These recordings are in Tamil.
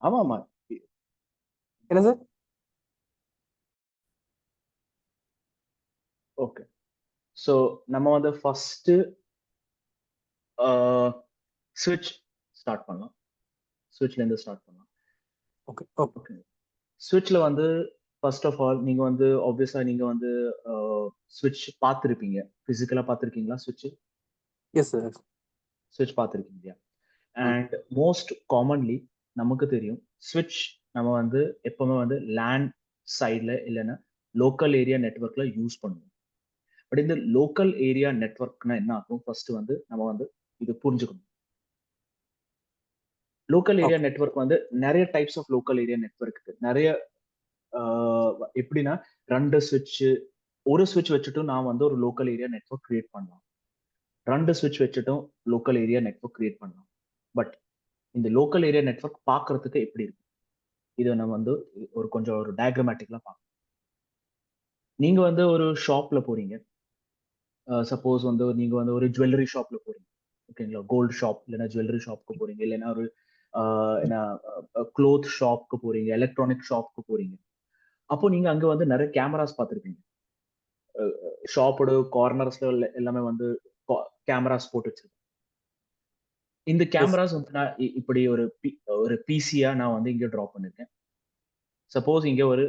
ஆமா ஆமா. என்ன சார்? ஓகே. ஸோ நம்ம வந்து ஃபர்ஸ்ட் ஸ்விட்ச் ஸ்டார்ட் பண்ணலாம். ஸ்விட்ச்ல இருந்து ஸ்டார்ட் பண்ணலாம். Okay okay. ஓகே. ஸ்விட்ச்ல வந்து ஃபர்ஸ்ட் ஆஃப் ஆல் நீங்க வந்து ஆப்வியஸா நீங்க வந்து ஸ்விட்ச் பார்த்துருப்பீங்க. பிசிக்கலா பார்த்துருக்கீங்களா ஸ்விட்ச்? Yes sir. ஸ்விட்ச் பார்த்துருக்கீங்க இல்லையா? அண்ட் மோஸ்ட் காமன்லி நமக்கு தெரியும் ஸ்விட்ச் நம்ம வந்து எப்பவுமே வந்து லேண்ட் சைட்ல இல்லைன்னா லோக்கல் ஏரியா நெட்ஒர்க்ல யூஸ் பண்ணுவோம். பட் இந்த லோக்கல் ஏரியா நெட்ஒர்க்னா என்ன ஆகும்? ஃபர்ஸ்ட் வந்து நம்ம வந்து இது புரிஞ்சுக்கணும். லோக்கல் ஏரியா ஓகே நெட்ஒர்க் வந்து நிறைய types of local area network இருக்கு. நிறைய எப்படின்னா 2 ஸ்விட்ச், ஒரு ஸ்விட்ச் வச்சுட்டும் நான் வந்து ஒரு லோக்கல் ஏரியா நெட்ஒர்க் கிரியேட் பண்ணலாம். 2 ஸ்விட்ச் வச்சுட்டும் லோக்கல் ஏரியா நெட்ஒர்க் கிரியேட் பண்ணலாம். பட் இந்த லோக்கல் ஏரியா நெட்ஒர்க் பார்க்கறதுக்கு எப்படி இருக்கு? இதை நம்ம வந்து ஒரு கொஞ்சம் ஒரு டயக்ராமேட்டிக்லாம் பார்க்கலாம். நீங்க வந்து ஒரு ஷாப்ல போறீங்க. சப்போஸ் வந்து நீங்க வந்து ஒரு ஜுவல்லரி ஷாப்ல போறீங்க. ஓகேங்களா? கோல்ட் ஷாப் இல்லைன்னா ஜுவல்லரி ஷாப்க்கு போறீங்க. இல்லைன்னா ஒரு என்ன க்ளோத் ஷாப்க்கு போறீங்க. எலக்ட்ரானிக் ஷாப்க்கு போறீங்க. அப்போ நீங்க அங்க வந்து நிறைய கேமராஸ் பார்த்துருப்பீங்க. ஷாப்போட கார்னர்ஸ்ல எல்லாமே வந்து கேமராஸ் போட்டு வச்சிருக்கோம். இந்த எஸ். கேமராஸ் வந்து நான் இப்படி ஒரு பிசியா நான் வந்து இங்க டிராப் பண்ணிருக்கேன். சப்போஸ் இங்க ஒரு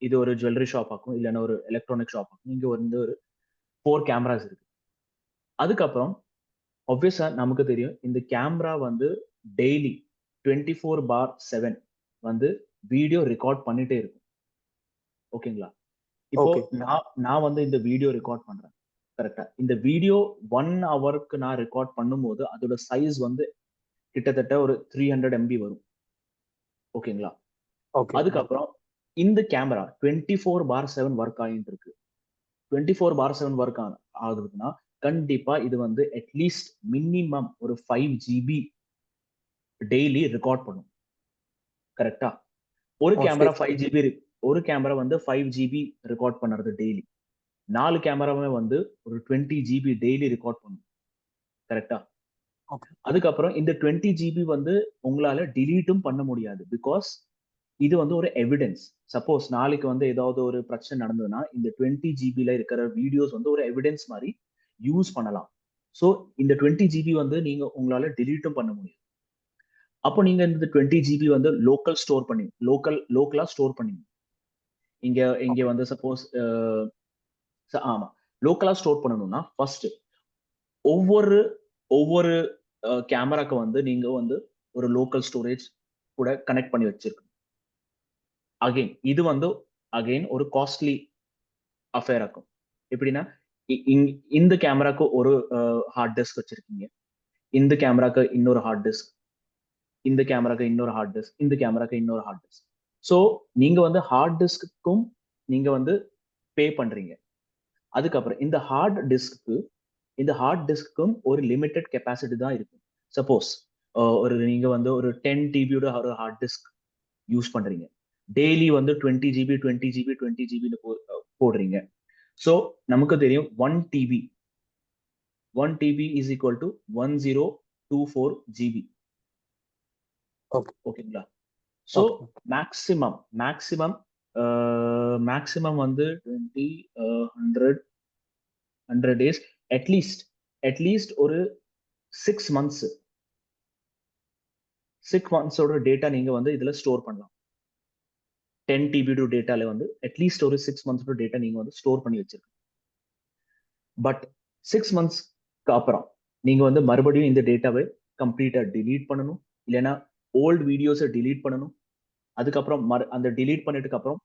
இது ஒரு ஜுவல்லரி ஷாப் ஆக்கும் இல்லைன்னா ஒரு எலக்ட்ரானிக் ஷாப் ஆக்கும். இங்க வந்து ஒரு 4 கேமராஸ் இருக்கு. அதுக்கப்புறம் ஆப்வியஸா நமக்கு தெரியும் இந்த கேமரா வந்து டெய்லி 24/7 வந்து வீடியோ ரெக்கார்ட் பண்ணிட்டே இருக்கும். ஓகேங்களா? இப்போ ஓகே நான் நான் வந்து இந்த வீடியோ ரெக்கார்ட் பண்றேன். கரெக்ட்டா? இந்த வீடியோ 1 ஹவருக்கு நான் ரெக்கார்ட் பண்ணும்போது அதோட சைஸ் வந்து கிட்டத்தட்ட ஒரு 300 MB வரும். ஓகேங்களா? ஓகே. அதுக்கப்புறம் இந்த கேமரா 24/7 ஒர்க் ஆயிட்டு இருக்கு. 24/7 ஒர்க் ஆகுதுன்னா கண்டிப்பா இது வந்து அட்லீஸ்ட் மினிமம் ஒரு 5 GB டெய்லி ரெக்கார்ட் பண்ணும். கரெக்ட்டா? ஒரு மோஸ்ட்லி கேமரா 5 GB ஒரு கேமரா வந்து 5 GB ரெக்கார்ட் பண்ணுறது டெய்லி. 4 கேமராவுமே வந்து ஒரு 20 GB டெய்லி ரெக்கார்ட் பண்ணும். கரெக்ட்டா? ஓகே அதுக்கப்புறம் இந்த 20 GB வந்து உங்களால டிலீட்டும் பண்ண முடியாது. பிகாஸ் இது வந்து ஒரு எவிடன்ஸ். சப்போஸ் நாளைக்கு வந்து ஏதாவது ஒரு பிரச்சனை நடந்ததுன்னா, இந்த 20 GBல இருக்கிற வீடியோஸ் வந்து ஒரு எவிடன்ஸ் மாரி யூஸ் பண்ணலாம். ஸோ இந்த 20 GB வந்து நீங்க உங்களால டிலீட்டும் பண்ண முடியும். அப்போ நீங்க இந்த 20 GB வந்து லோக்கலா ஸ்டோர் பண்ணீங்க. இங்க இங்க ஓகே வந்து சப்போஸ் ஆமா. லோக்கலா ஸ்டோர் பண்ணணும்னா, ஃபர்ஸ்ட் ஒவ்வொரு ஒவ்வொரு கேமராக்கு வந்து நீங்க வந்து ஒரு லோக்கல் ஸ்டோரேஜ் கூட கனெக்ட் பண்ணி வச்சிருக்கணும். இது வந்து ஒரு காஸ்ட்லி அஃபேர் ஆக்கும். எப்படின்னா, இந்த கேமராக்கு ஒரு ஹார்ட் டிஸ்க் வச்சிருக்கீங்க. இந்த கேமராக்கு இன்னொரு ஹார்ட் டிஸ்க், இந்த கேமராக்கு இன்னொரு ஹார்ட் டிஸ்க், இந்த கேமராக்கு இன்னொரு ஹார்ட் டிஸ்க். ஸோ நீங்க வந்து ஹார்ட் டிஸ்க்கும் நீங்க வந்து பே பண்றீங்க. அதுக்கப்புறம் இந்த ஹார்ட் டிஸ்க்கும் ஒரு லிமிடெட் கெப்பாசிட்டி தான் இருக்கும். சப்போஸ் நீங்க வந்து ஒரு 10 டிபியோட ஒரு ஹார்ட் டிஸ்க் யூஸ் பண்றீங்க. டெய்லி வந்து 20 ஜிபி 20 ஜிபி 20 ஜிபின்னு போடுறீங்க. ஸோ நமக்கு தெரியும் 1 TB is equal to 1024 GB. Okay ஓகேங்களா? So okay maximum maximum maximum வந்து 20 100 100 டேஸ் அட்லீஸ்ட் ஒரு 6 மந்த்ஸ் 6 மந்த்ஸோட டேட்டா நீங்க வந்து இதுல ஸ்டோர் பண்ணலாம். 10 டிபி டேட்டால வந்து அட்லீஸ்ட் ஒரு 6 மந்த்ஸ் டேட்டா நீங்க வந்து ஸ்டோர் பண்ணி வச்சிருக்கீங்க. பட் 6 மந்த்ஸ்க்கு அப்புறம் நீங்க வந்து மறுபடியும் இந்த டேட்டாவை கம்ப்ளீட்டா டிலீட் பண்ணணும். இல்லைன்னா ஓல்டு வீடியோஸை டிலீட் பண்ணணும். அதுக்கப்புறம் அந்த டிலீட் பண்ணிட்டுக்கு அப்புறம்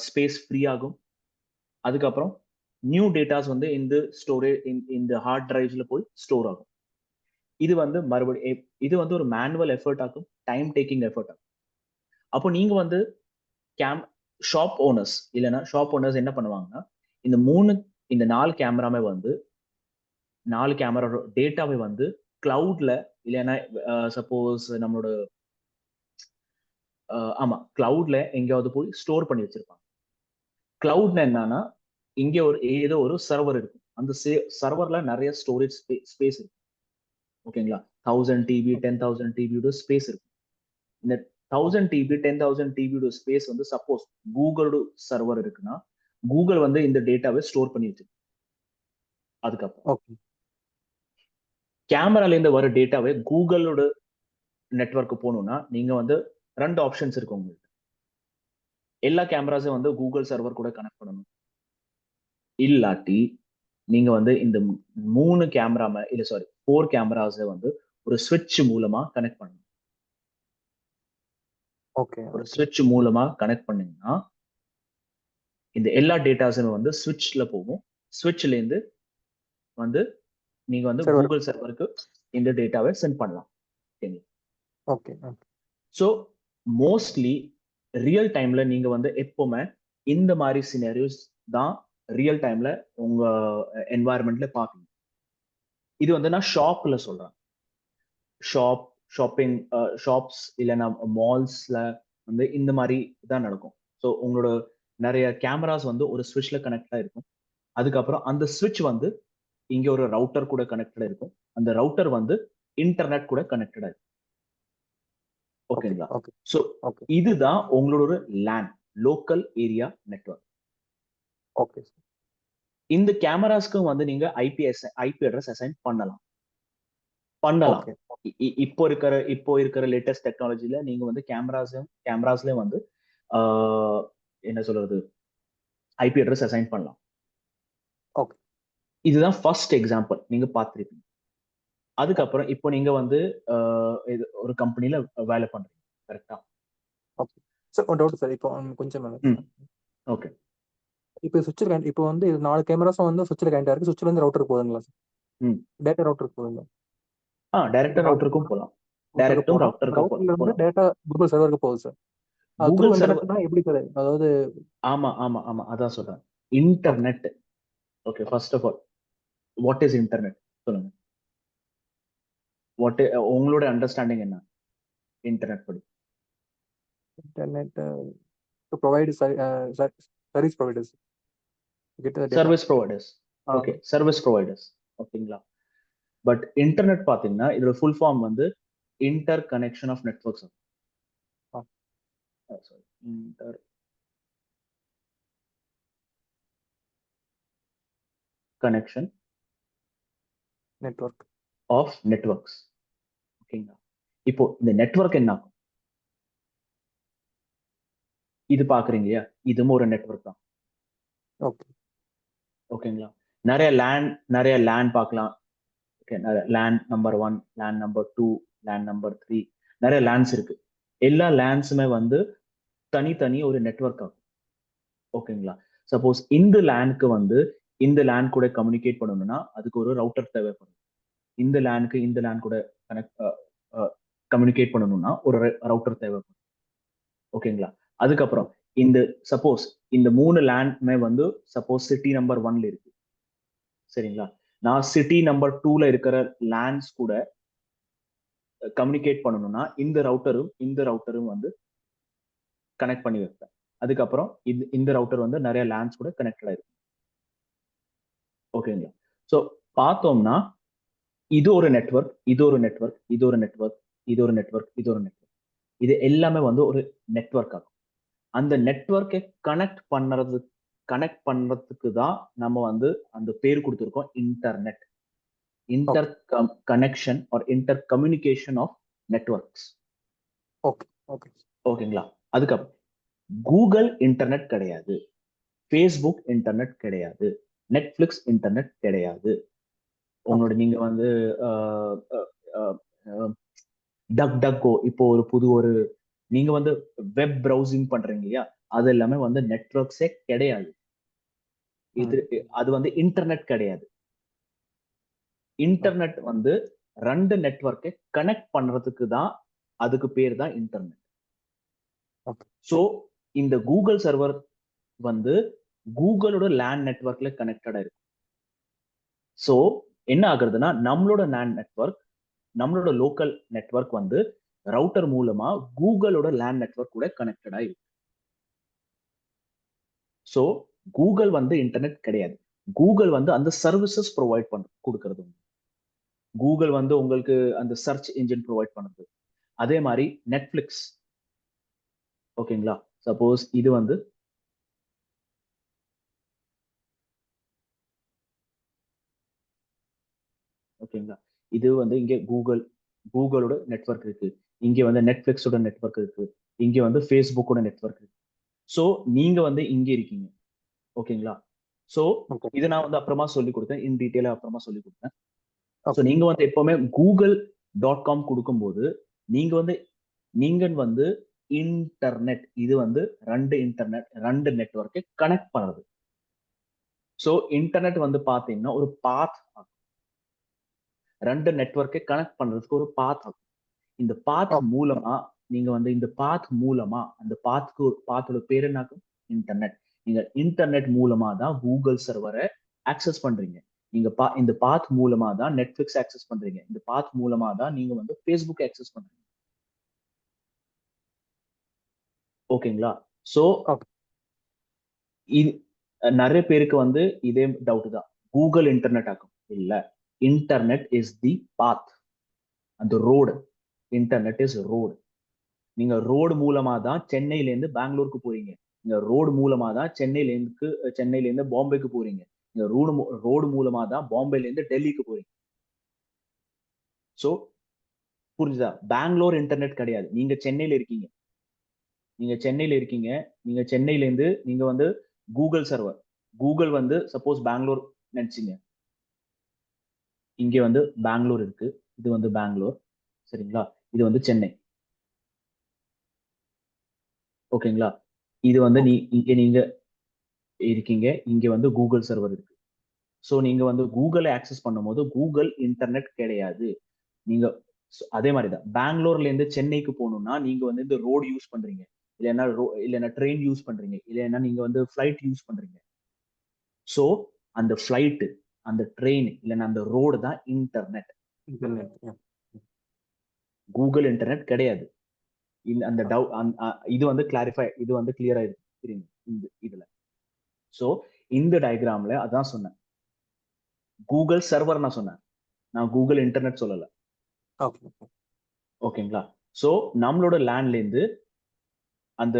ஸ்பேஸ் ஃப்ரீ ஆகும். அதுக்கப்புறம் நியூ டேட்டாஸ் வந்து இந்த ஸ்டோரேஜ் இந்த ஹார்ட் டிரைவ்ஸ்ல போய் ஸ்டோர் ஆகும். இது வந்து மறுபடியும் இது வந்து ஒரு மேனுவல் எஃபர்ட் ஆகும், டைம் டேக்கிங் எஃபர்ட் ஆகும். அப்போ நீங்க வந்து கேம் ஷாப் ஓனர்ஸ் என்ன பண்ணுவாங்கன்னா, இந்த 4 கேமராமே வந்து 4 கேமராவோட டேட்டாவை வந்து கிளவுட்ல இல்லைன்னா சப்போஸ் நம்மளோட ஆமா கிளவுட்ல எங்கேயாவது போய் ஸ்டோர் பண்ணி வச்சிருப்பாங்க. கிளவுட்னா என்னன்னா, இங்க ஏதோ ஒரு சர்வர் இருக்கும். அந்த சர்வர்ல நிறைய ஸ்டோரேஜ் ஸ்பேஸ் இருக்கும். ஓகேங்களா? 1000 டிபி 10,000 டிபியோட ஸ்பேஸ் இருக்கும். இந்த 1000 TB 10,000 TB ஸ்பேஸ் வந்து சப்போஸ் கூகுளோட சர்வர் இருக்குன்னா கூகுள் வந்து இந்த டேட்டாவை ஸ்டோர் பண்ணி வச்சிருக்கு. அதுக்கப்புறம் ஓகே கேமரால இருந்து வர டேட்டாவை கூகுளோட நெட்வொர்க் போகணும்னா நீங்க வந்து 2 ஆப்ஷன்ஸ் இருக்கு உங்களுக்கு. எல்லா கேமராஸும் வந்து கூகுள் சர்வர் கூட கனெக்ட் பண்ணணும். இல்லாட்டி நீங்க வந்து இந்த 3 கேமரா இல்ல சாரி 4 கேமராஸை வந்து ஒரு ஸ்விட்ச் மூலமா கனெக்ட் பண்ணணும். ஓகே ஒரு ஸ்விட்ச் மூலமா கனெக்ட் பண்ணீங்கன்னா இந்த எல்லா டேட்டாஸும் வந்து ஸ்விட்ச்ல போகும். ஸ்விட்ச்ல இருந்து வந்து நீங்க வந்து சர்வர் கூகுள் சர்வருக்கு இந்த டேட்டாவை சென்ட் பண்ணலாம். ஓகே ஸோ மோஸ்ட்லி ரியல் டைம்ல நீங்க வந்து எப்பவுமே இந்த மாதிரி சினாரியோஸ் தான் ரியல் டைம்ல உங்க என்வாயர்மெண்ட்ல பார்க்கணும். இது வந்து நான் ஷாப்ல சொல்றேன். ஷாப்பிங் ஷாப்ஸ் இல்லைன்னா மால்ஸ்ல வந்து இந்த மாதிரி தான் நடக்கும். ஸோ உங்களோட நிறைய கேமராஸ் வந்து ஒரு ஸ்விட்ச்ல கனெக்டா இருக்கும். அதுக்கப்புறம் அந்த ஸ்விட்ச் வந்து இங்க ஒரு ரவுட்டர் கூட கனெக்டடா இருக்கும். அந்த ரவுட்டர் வந்து இன்டர்நெட் கூட கனெக்டடா இருக்கும். ஓகேங்களா? ஓகே ஸோ ஓகே இதுதான் உங்களோட ஒரு LAN, local area network. Okay இந்த கேமராஸ்க்கும் வந்து நீங்க ஐபி அட்ரஸ் அசைன் பண்ணலாம். ஓகே இப்போ இருக்கிற லேட்டஸ்ட் டெக்னாலஜில நீங்க வந்து கேமராஸ்ல வந்து என்ன சொல்றது ஐபி அட்ரஸ் அசைன் பண்ணலாம். ஓகே இதுதான் ஃபர்ஸ்ட் எக்ஸாம்பிள் நீங்க பார்த்திருப்பீங்க. அதுக்கப்புறம் இப்போ நீங்க வந்து ஒரு கம்பெனில வேலை பண்றீங்க, கரெக்டா? ஓகே சார் ஒரு டவுட் சார். இப்போ கொஞ்சம் ஓகே. இப்போ சுவிட்சில் கனெக்ட் இப்போ வந்து 4 கேமராஸும் வந்து சுவிட்சில் கனெக்ட் ஆயிருக்கு. சுவிட்சில் இருந்து ரவுட்டருக்கு போகுதுங்களா சார்? டேட்டா ரவுட்டருக்கு போகுதுங்களா? டைரக்டா ரவுட்டருக்கும் போகலாம். டைரக்டும் ரவுட்டருக்கு ரவுட்டர்ல இருந்து போகலாம். டேட்டா கூகுள் சர்வருக்கு போகுது சார். த்ரூ கூகுள் சர்வர் இன்டர்நெட்னா எப்படி சார்? அதாவது ஆமா ஆமா ஆமா அதான் சொல்றேன். Internet. Okay, first of all what is internet சொல்லுங்க. உங்களோட அண்டர்ஸ்டாண்டிங் என்ன இன்டர்நெட் படி? Internet to provide service providers service providers. Okay, service providers. ஓகேங்களா? பட் இன்டர்நெட் பாத்தீங்கன்னா இதோட ஃபுல் ஃபார்ம் வந்து inter connection of networks. Inter connection network of networks. ஓகேங்களா? இப்போ இந்த நெட்வொர்க் என்ன ஆகும்? இது பாக்குறீங்க இல்லையா, இதுவும் ஒரு நெட்வொர்க் தான். ஓகே ஓகேங்களா? நிறைய லேண்ட் பார்க்கலாம். Okay, land number 1, land number 2, land number 3, நிறைய லேண்ட்ஸ் இருக்கு. எல்லா லேண்ட்ஸுமே வந்து தனித்தனி ஒரு நெட்வொர்க் ஆகும். ஓகேங்களா? சப்போஸ் இந்த லேண்ட்க்கு வந்து இந்த லேண்ட் கூட கம்யூனிகேட் பண்ணணும்னா அதுக்கு ஒரு ரவுட்டர் தேவைப்படும். இந்த லேண்ட்க்கு இந்த லேண்ட் கூட கம்யூனிகேட் பண்ணணும்னா ஒரு ரவுட்டர் தேவைப்படும். ஓகேங்களா? அதுக்கப்புறம் சப்போஸ் இந்த 3 லேண்ட்மே வந்து சப்போஸ் சிட்டி நம்பர் 1ல இருக்கு, சரிங்களா? நான் சிட்டி நம்பர் 2ல இருக்கிற லேண்ட்ஸ் கூட கம்யூனிகேட் பண்ணணும்னா இந்த ரவுட்டரும் வந்து கனெக்ட் பண்ணி வைப்பேன். அதுக்கப்புறம் இந்த ரவுட்டர் வந்து நிறைய லேண்ட்ஸ் கூட கனெக்டட் ஆயிருக்கு. ஓகேங்களா? ஸோ பார்த்தோம்னா இது ஒரு நெட்வொர்க், இது ஒரு நெட்வொர்க், இது ஒரு நெட்வொர்க், இது ஒரு நெட்வொர்க், இது ஒரு நெட்வொர்க். இது எல்லாமே வந்து ஒரு நெட்வொர்க் ஆகும். அந்த நெட்வொர்க்கை கனெக்ட் பண்றதுக்கு தான் நம்ம வந்து அந்த பேர் கொடுத்துருக்கோம் internet. Inter connection or inter communication of networks. Okay okay ஓகேங்களா? அதுக்கப்புறம் கூகுள் இன்டர்நெட் கிடையாது, ஃபேஸ்புக் இன்டர்நெட் கிடையாது, நெட்ஃபிளிக்ஸ் இன்டர்நெட் கிடையாது. உங்களோட நீங்க வந்து டக் இப்போ ஒரு நீங்க வந்து வெப் ப்ரௌசிங் பண்றீங்க இல்லையா, அது எல்லாமே வந்து நெட்வொர்க்ஸே கிடையாது. அது வந்து இன்டர்நெட் கிடையாது. இன்டர்நெட் வந்து 2 நெட்வொர்க்கை கனெக்ட் பண்றதுக்கு தான், அதுக்கு பேர் தான் இன்டர்நெட். சோ இந்த கூகுள் சர்வர் வந்து கூகுளோட லேண்ட் நெட்வொர்க்ல கனெக்டடா இருக்கு. சோ என்ன ஆகுறதுன்னா நம்மளோட லேண்ட் நெட்வொர்க், நம்மளோட லோக்கல் நெட்வொர்க் வந்து ரவுட்டர் மூலமா கூகுளோட லேண்ட் நெட்வொர்க் கூட கனெக்டடா இருக்கு. சோ கூகுள் வந்து இன்டர்நெட் கிடையாது. கூகுள் வந்து அந்த சர்வீசஸ் ப்ரொவைட் கொடுக்கிறது. கூகுள் வந்து உங்களுக்கு அந்த சர்ச் இன்ஜின் ப்ரொவைட் பண்ணுது. அதே மாதிரி நெட்ஃபிளிக்ஸ் ஓகேங்களா? சப்போஸ் இது வந்து ஓகேங்களா? இது வந்து இங்க கூகுளோட நெட்வொர்க் இருக்கு. இங்க வந்து நெட்ஃபிளிக்ஸோட நெட்வொர்க் இருக்கு. இங்க வந்து ஃபேஸ்புக்கோட நெட்வொர்க் இருக்கு. சோ நீங்க வந்து இங்க இருக்கீங்க. ஓகேங்களா? சோ ஓகே இத நான் வந்து அப்புறமா சொல்லிக் கொடுத்தேன். இன் டீடைலா அப்புறமா சொல்லிக் கொடுத்தேன். சோ ஓகே நீங்க வந்து எப்பவுமே google.com கொடுக்கும்போது நீங்க வந்து இன்டர்நெட் இது வந்து 2 நெட்வொர்க்கை கனெக்ட் பண்ணுது. சோ இன்டர்நெட் வந்து பாத்தீங்கன்னா ஒரு பாத் 2 நெட்வொர்க்கை கனெக்ட் பண்றதுக்கு ஒரு பாத் ஆகும். இந்த பாத் ஓகே மூலமா நீங்க வந்து இந்த பாத் மூலமா அந்த பாத்தோட பேர் என்னாகும்? இன்டர்நெட். நீங்க இன்டர்நெட் மூலமா தான் கூகுள் சர்வரை ஆக்சஸ் பண்றீங்க. நீங்க இந்த பாத் மூலமா தான் நெட்ஃபிளிக்ஸ் ஆக்சஸ் பண்றீங்க. இந்த பாத் மூலமா தான் நீங்க வந்து ஃபேஸ்புக் ஆக்சஸ் பண்றீங்க. ஓகேங்களா? சோ ஓகே இது நிறைய பேருக்கு வந்து இதே டவுட் தான். கூகுள் இன்டர்நெட் ஆகும். இல்ல. இன்டர்நெட் இஸ் தி பாத். அந்த ரோடு. Internet is road. நீங்க ரோடு மூலமா தான் சென்னையில இருந்து பெங்களூருக்கு போறீங்க. நீங்க ரோடு மூலமா தான் சென்னையில இருந்து பாம்பேக்கு போறீங்க. நீங்க ரோடு மூலமா தான் பாம்பேல இருந்து டெல்லிக்கு போறீங்க. சோ புரிஞ்சுதா? பெங்களூர் இன்டர்நெட் கிடையாது. நீங்க சென்னையில இருக்கீங்க. நீங்க சென்னையில இருந்து நீங்க வந்து கூகுள் சர்வர். கூகுள் வந்து சப்போஸ் பெங்களூர் நினைச்சீங்க. இங்க வந்து பெங்களூர் இருக்கு. இது வந்து பெங்களூர். சரிங்களா? இது வந்து சென்னை. ஓகேங்களா? இது வந்து ஓகே நீங்க இருக்கீங்க. இங்க வந்து கூகுள் சர்வர் இருக்கு. சோ நீங்க வந்து கூகுளை ஆக்சஸ் பண்ணும்போது கூகுள் இன்டர்நெட் கிடையாது. நீங்க அதே மாதிரிதான் பெங்களூர்ல இருந்து சென்னைக்கு போகணும்னா நீங்க வந்து இந்த ரோடு யூஸ் பண்றீங்க. இல்லைன்னா ட்ரெயின் யூஸ் பண்றீங்க. இல்லைன்னா நீங்க வந்து ஃபிளைட் யூஸ் பண்றீங்க. சோ அந்த ஃபிளைட், அந்த ட்ரெயின் இல்லைன்னா அந்த ரோடு தான் இன்டர்நெட். இன்டர்நெட் கூகுள் இன்டர்நெட் கிடையாது. அந்த இது வந்து இது வந்து கிளியரா இருக்கு இந்த இதுல. சோ இந்த டயக்ராம்ல அதான் சொன்னேன். கூகுள் சர்வர் நான் சொன்னேன். நான் கூகுள் இன்டர்நெட் சொல்லல. ஓகே ஓகேங்களா? சோ நம்மளோட லேண்ட்ல இருந்து அந்த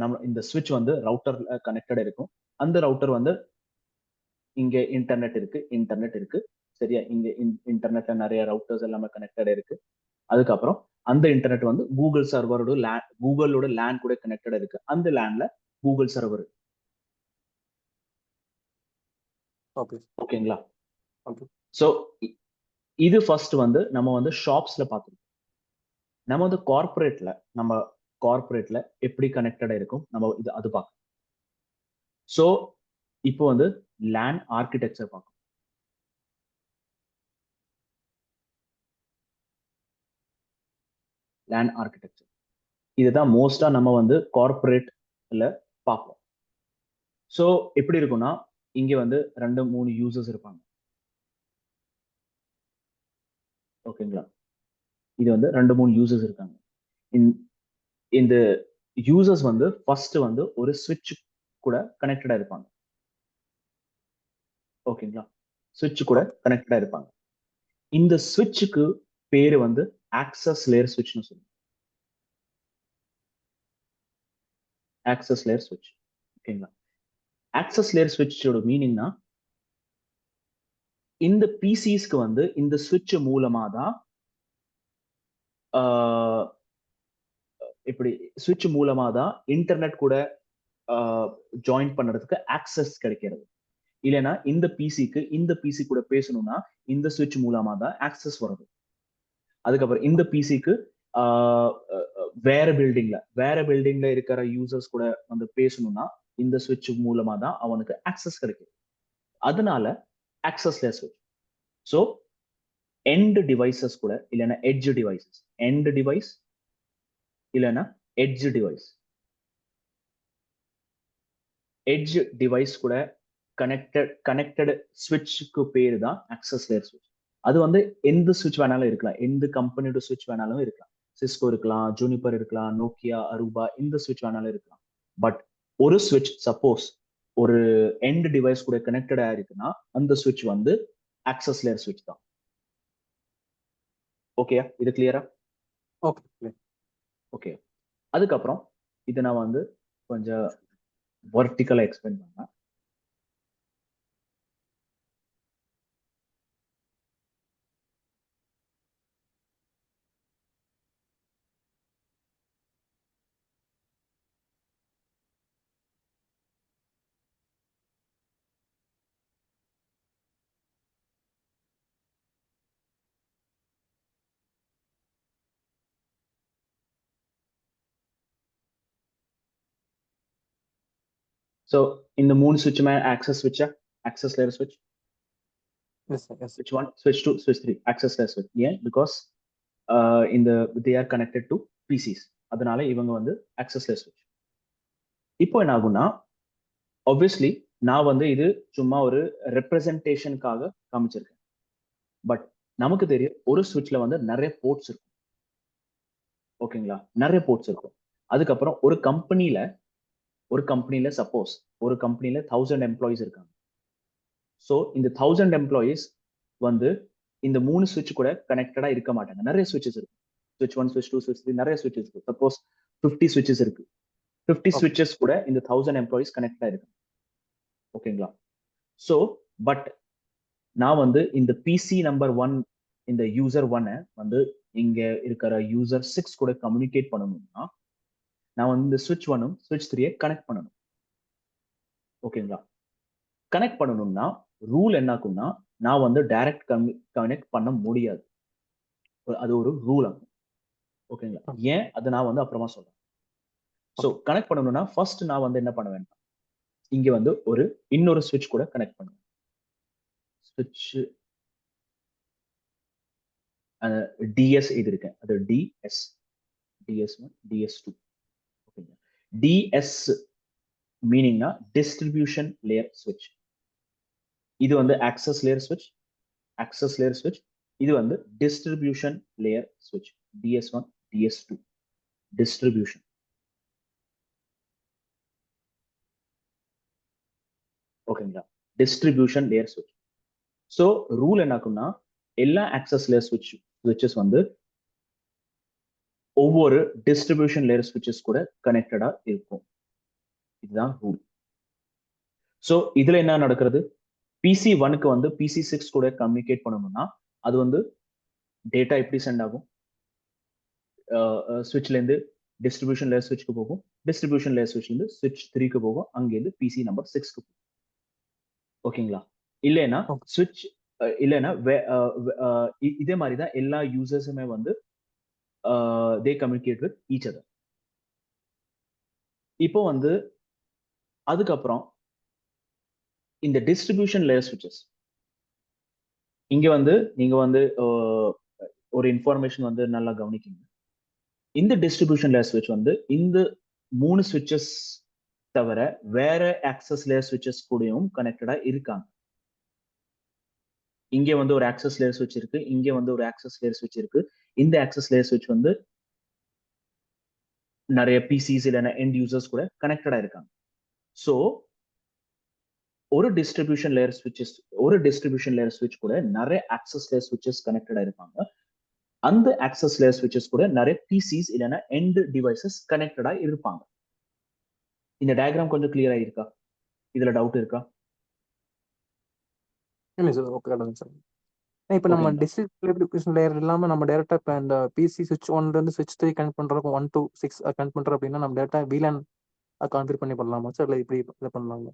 நம்ம இந்த ஸ்விட்ச் வந்து ரவுட்டர் கனெக்டட் இருக்கும். அந்த ரவுட்டர் வந்து இங்க இன்டர்நெட் இருக்கு. சரியா? இங்க இன்டர்நெட்ல நிறைய ரவுட்டர்ஸ் எல்லாமே கனெக்டட் இருக்கு. அதுக்கப்புறம் அந்த இன்டர்நெட் வந்து கூகுளோட லேன் கூட கனெக்டட் இருக்கு. அந்த லேன்ல கூகுள் சர்வர். ஓகே ஓகேங்களா? ஓகே சோ இது ஃபர்ஸ்ட் வந்து நம்ம வந்து ஷாப்ஸ்ல பார்த்துருக்கோம். நம்ம கார்ப்பரேட்ல எப்படி கனெக்டடா இருக்கும் நம்ம அது பார்க்கணும். சோ இப்போ வந்து லேன் ஆர்கிடெக்சர் பார்க்கணும். லேன் ஆர்கிடெக்சர் இதுதான் மோஸ்டா நம்ம வந்து கார்ப்பரேட்ல பார்ப்போம். சோ எப்படி இருக்கும்னா இங்க வந்து 2-3 யூசர்ஸ் இருப்பாங்க. ஓகேங்களா? இது வந்து 2-3 யூசர்ஸ் இருக்காங்க. இந்த யூசர்ஸ் வந்து ஃபர்ஸ்ட் வந்து ஒரு ஸ்விட்ச் கூட கனெக்டடா இருப்பாங்க. ஓகேங்களா? ஸ்விட்ச் கூட ஓகே கனெக்டடா இருப்பாங்க. இந்த ஸ்விட்சுக்கு பேரு வந்து ஆக்சஸ் லேயர் ஸ்விட்ச்னு சொல்லுவோம். ஆக்சஸ் லேயர் ஸ்விட்ச். ஓகேங்களா? ஆக்சஸ் லேயர் ஸ்விட்சோட மீனிங்னா இந்த பிசிஸ்க்கு வந்து இந்த ஸ்விட்ச் மூலமா தான் இப்படி ஸ்விட்ச் மூலமா தான் இன்டர்நெட் கூட ஜாயின் பண்றதுக்கு ஆக்சஸ் கிடைக்கிறது. இல்லைன்னா இந்த பிசி கூட பேசணும்னா இந்த ஸ்விட்ச் மூலமா தான் ஆக்சஸ் வருது. அதுக்கப்புறம் இந்த பிசிக்கு வேற பில்டிங்ல இருக்கிற யூசர்ஸ் கூட வந்து பேசணும்னா இந்த ஸ்விட்ச் மூலமா தான் அவனுக்கு ஆக்சஸ் கிடைக்கும். அதனால ஆக்சஸ் லேயர் ஸ்விட்ச். ஸோ எண்ட் டிவைசஸ் கூட இல்லைன்னா எட்ஜ் டிவைசஸ் எண்ட் டிவைஸ் இல்லைன்னா எட்ஜ் டிவைஸ் கூட கனெக்டட் ஸ்விட்சுக்கு பேரு தான் ஆக்சஸ் லேயர் ஸ்விட்ச். அது வந்து எந்த ஸ்விட்ச் வேணாலும் இருக்கலாம். எந்த கம்பெனியோட ஸ்விட்ச் வேணாலும் இருக்கலாம். சிஸ்கோ இருக்கலாம், ஜூனிபர் இருக்கலாம், நோக்கியா, அரூபா இந்த ஸ்விட்ச் வேணாலும் இருக்கலாம். பட் ஒரு ஸ்விட்ச் சப்போஸ் ஒரு எண்ட் டிவைஸ் கூட கனெக்டடா இருக்குன்னா அந்த ஸ்விட்ச் வந்து ஆக்சஸ் லேயர் ஸ்விட்ச் தான். ஓகேயா? இது கிளியரா? Okay okay. அதுக்கப்புறம் இதை நான் வந்து கொஞ்சம் வெர்டிக்கலா எக்ஸ்பிளைன் பண்ணேன். ஸோ இந்த 3 சுவிட்சுமே ஆக்சஸ் ஸ்விட்சா, ஆக்சஸ் லேயர் ஸ்விட்ச். Yes sir, yes. Switch 1, Switch 2, Switch 3, access layer switch. ஏன்? Because they are connected to PCs. அதனால இவங்க வந்து access layer switch. இப்போ என்ன ஆகும்னா, obviously நான் வந்து இது சும்மா ஒரு ரெப்ரசன்டேஷனுக்காக காமிச்சிருக்கேன். பட் நமக்கு தெரியும் ஒரு ஸ்விட்ச்ல வந்து நிறைய போர்ட்ஸ் இருக்கும். ஓகேங்களா? நிறைய போர்ட்ஸ் இருக்கும். அதுக்கப்புறம் ஒரு கம்பெனில சப்போஸ் ஒரு கம்பெனில 1000 எம்ப்ளாயிஸ் இருக்காங்க. ஸோ இந்த 1000 எம்ப்ளாயிஸ் வந்து இந்த 3 சுவிட்ச் கூட கனெக்டடா இருக்க மாட்டாங்க. நிறைய சுவிட்சஸ் இருக்கு. Switch 1, Switch 2, Switch 3 நிறைய சுவிட்சஸ் இருக்கு. சப்போஸ் 50 சுவிட்சஸ் இருக்கு. 50 சுவிட்சஸ் கூட இந்த 1000 எம்ப்ளாயிஸ் கனெக்டடா இருக்கு. ஓகேங்களா? ஸோ பட் நான் வந்து இந்த பிசி நம்பர் 1 இந்த யூசர் 1 வந்து இங்க இருக்கிற யூசர் 6 கூட கம்யூனிகேட் பண்ணணும்னா நான் வந்து இந்த Switch 1ம் Switch 3 கனெக்ட் பண்ணணும். ஓகேங்களா? கனெக்ட் பண்ணணும்னா ரூல் என்னாக்கும்னா நான் வந்து டைரக்ட் கனெக்ட் பண்ண முடியாது. அது ஒரு ரூல் ஆகும். ஓகேங்களா? ஏன் அது நான் வந்து அப்புறமா சொல்றேன். ஸோ கனெக்ட் பண்ணணும்னா ஃபர்ஸ்ட் நான் வந்து என்ன பண்ண வேண்டாம், இங்க வந்து ஒரு இன்னொரு ஸ்விட்ச் கூட கனெக்ட் பண்ணுவேன். ஸ்விட்ச் டிஎஸ் இது இருக்கேன், அது டிஎஸ்1 டிஎஸ்2. ஓகேங்களா? டிஎஸ் மீனிங்னா டிஸ்ட்ரிபியூஷன் லேயர் ஸ்விட்ச். இது வந்து ஆக்சஸ் லேயர் ஸ்விட்ச். இது வந்து டிஸ்ட்ரிபியூஷன் லேயர் ஸ்விட்ச். டிஎஸ்1 டிஎஸ்2 டிஸ்ட்ரிபியூஷன். ஓகேங்களா? டிஸ்ட்ரிபியூஷன் லேயர் ஸ்விட்ச். ஸோ ரூல் என்னாக்கும்னா எல்லா ஆக்சஸ் லேயர் ஸ்விட்சஸ் வந்து ஒவ்வொரு டிஸ்ட்ரிபியூஷன் லேயர் ஸ்விட்சஸ் கூட கனெக்டடா இருக்கும். இதுதான் ரூல். ஸோ இதுல என்ன நடக்கிறது, பிசி 1க்கு வந்து பிசி 6 கூட கம்யூனிகேட் பண்ணணும்னா அது வந்து டேட்டா எப்படி சென்ட் ஆகும், ஸ்விட்ச்ல இருந்து டிஸ்ட்ரிபியூஷன் லேயர் ஸ்விட்ச்க்கு போகும், டிஸ்ட்ரிபியூஷன் லேயர் ஸ்விட்ச்ல இருந்து ஸ்விட்ச் 3க்கு போகும், அங்கேருந்து பிசி நம்பர் 6க்கு போகும். ஓகேங்களா? இல்லைன்னா ஸ்விட்ச் இல்லைன்னா இதே மாதிரி தான் எல்லா யூசர்ஸுமே வந்து they communicate with each other. இப்போ வந்து அதுக்கப்புறம் இந்த டிஸ்ட்ரிபியூஷன் லேயர் ஸ்விட்சஸ் இங்க வந்து நீங்க வந்து ஒரு இன்ஃபர்மேஷன் வந்து நல்லா கவனிக்கீங்க. இந்த டிஸ்ட்ரிபியூஷன் லேயர் ஸ்விட்ச் வந்து இந்த 3 ஸ்விட்சஸ் தவிர வேற ஆக்சஸ் லேயர் ஸ்விட்சஸ் கூடயும் கனெக்டடா இருக்காங்க. இங்க வந்து ஒரு ஆக்சஸ் லேயர் ஸ்விட்ச் இருக்கு, இங்க வந்து ஒரு ஆக்சஸ் லேயர் ஸ்விட்ச் இருக்கு. இந்த ஆக்சஸ் லேயர் ஸ்விட்ச் வந்து நிறைய பிசிஸ் இல்லைன்னா எண்ட் யூசர்ஸ் கூட கனெக்டடா இருக்காங்க. ஸோ ஒரு டிஸ்ட்ரிபியூஷன் லேயர் ஸ்விட்ச் கூட நிறைய ஆக்சஸ் லேயர் ஸ்விட்சஸ் கனெக்டடா இருப்பாங்க. அந்த ஆக்சஸ் லேயர் ஸ்விட்சஸ் கூட நிறைய பிசிஸ் இல்லைன்னா எண்ட் டிவைசஸ் கனெக்டடா இருப்பாங்க. இந்த டயக்ராம் கொஞ்சம் கிளியரா இருக்கா? இதுல டவுட் இருக்கா? இல்லை சார், ஓகே சார். இப்போ நம்ம டிஸ்ட்ரிபியூஷன் லேயர் இல்லாம நம்ம டேரக்டா இப்போ இந்த பிசி ஸ்விட்ச் 1ல இருந்து ஸ்விட்ச் 3 கனெக்ட் பண்றப்போ 1 to 6 கனெக்ட் பண்றோம் அப்படின்னா நம்ம டேரக்டா VLAN கான்ஃபிகர் பண்ணி பண்ணலாமா சார், இல்லை இப்படி இதை பண்ணலாமா?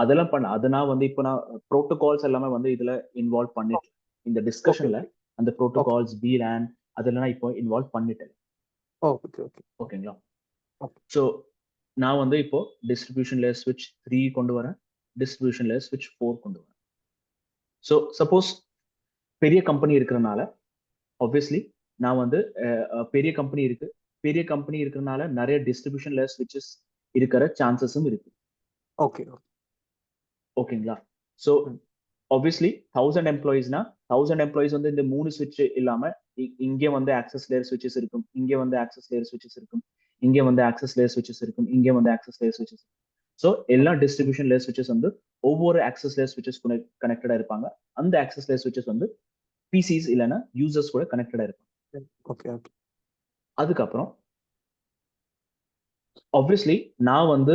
அதெல்லாம் பண்ணலாம். அது நான் வந்து இப்போ நான் ப்ரோட்டோகால்ஸ் எல்லாமே வந்து இதுல இன்வால்வ் பண்ணிட்டு இந்த டிஸ்கஷன்ல அந்த ப்ரோட்டோகால்ஸ் VLAN அதெல்லாம் இப்போ இன்வால்வ் பண்ணிட்டேன். ஓகேங்களா? ஸோ நான் வந்து இப்போ டிஸ்ட்ரிபியூஷன் லேயர் ஸ்விட்ச் 3 கொண்டு வரேன், டிஸ்ட்ரிபியூஷன் லேயர் ஸ்விட்ச் 4 கொண்டு வரேன். ஸோ சப்போஸ் பெரிய கம்பெனி இருக்கிறனால ஆப்வியஸ்லி நான் வந்து பெரிய கம்பெனி இருக்கிறனால நிறைய டிஸ்ட்ரிபியூஷன் லேயர் ஸ்விட்சஸ் இருக்கிற சான்சஸும் இருக்கு. ஓகேங்களா? ஸோ ஆப்வியஸ்லி 1000 எம்ப்ளாயிஸ்னா 1000 எம்ப்ளாயிஸ் வந்து இந்த 3 ஸ்விட்ச் இல்லாம இங்கே வந்து ஆக்சஸ் லேயர் ஸ்விட்சஸ் இருக்கும், இங்கே வந்து ஆக்சஸ் லேயர் ஸ்விட்சஸ் இருக்கும், இங்கே வந்து ஆக்சஸ் லேயர் ஸ்விட்சஸ் இருக்கும், இங்கே வந்து ஆக்சஸ் லேயர் ஸ்விட்சஸ். ஸோ எல்லா டிஸ்ட்ரிபியூஷன் லேயர் ஸ்விட்சஸ் வந்து ஒவ்வொரு ஆக்சஸ் லேயர் ஸ்விட்சஸ் கூட கனெக்டடா இருப்பாங்க. அந்த ஆக்சஸ் லேயர் ஸ்விட்சஸ் வந்து பிசிஸ் இல்லைன்னா யூசர்ஸ் கூட கனெக்டடா இருப்பாங்க. அதுக்கப்புறம் ஆப்வியஸ்லி நான் வந்து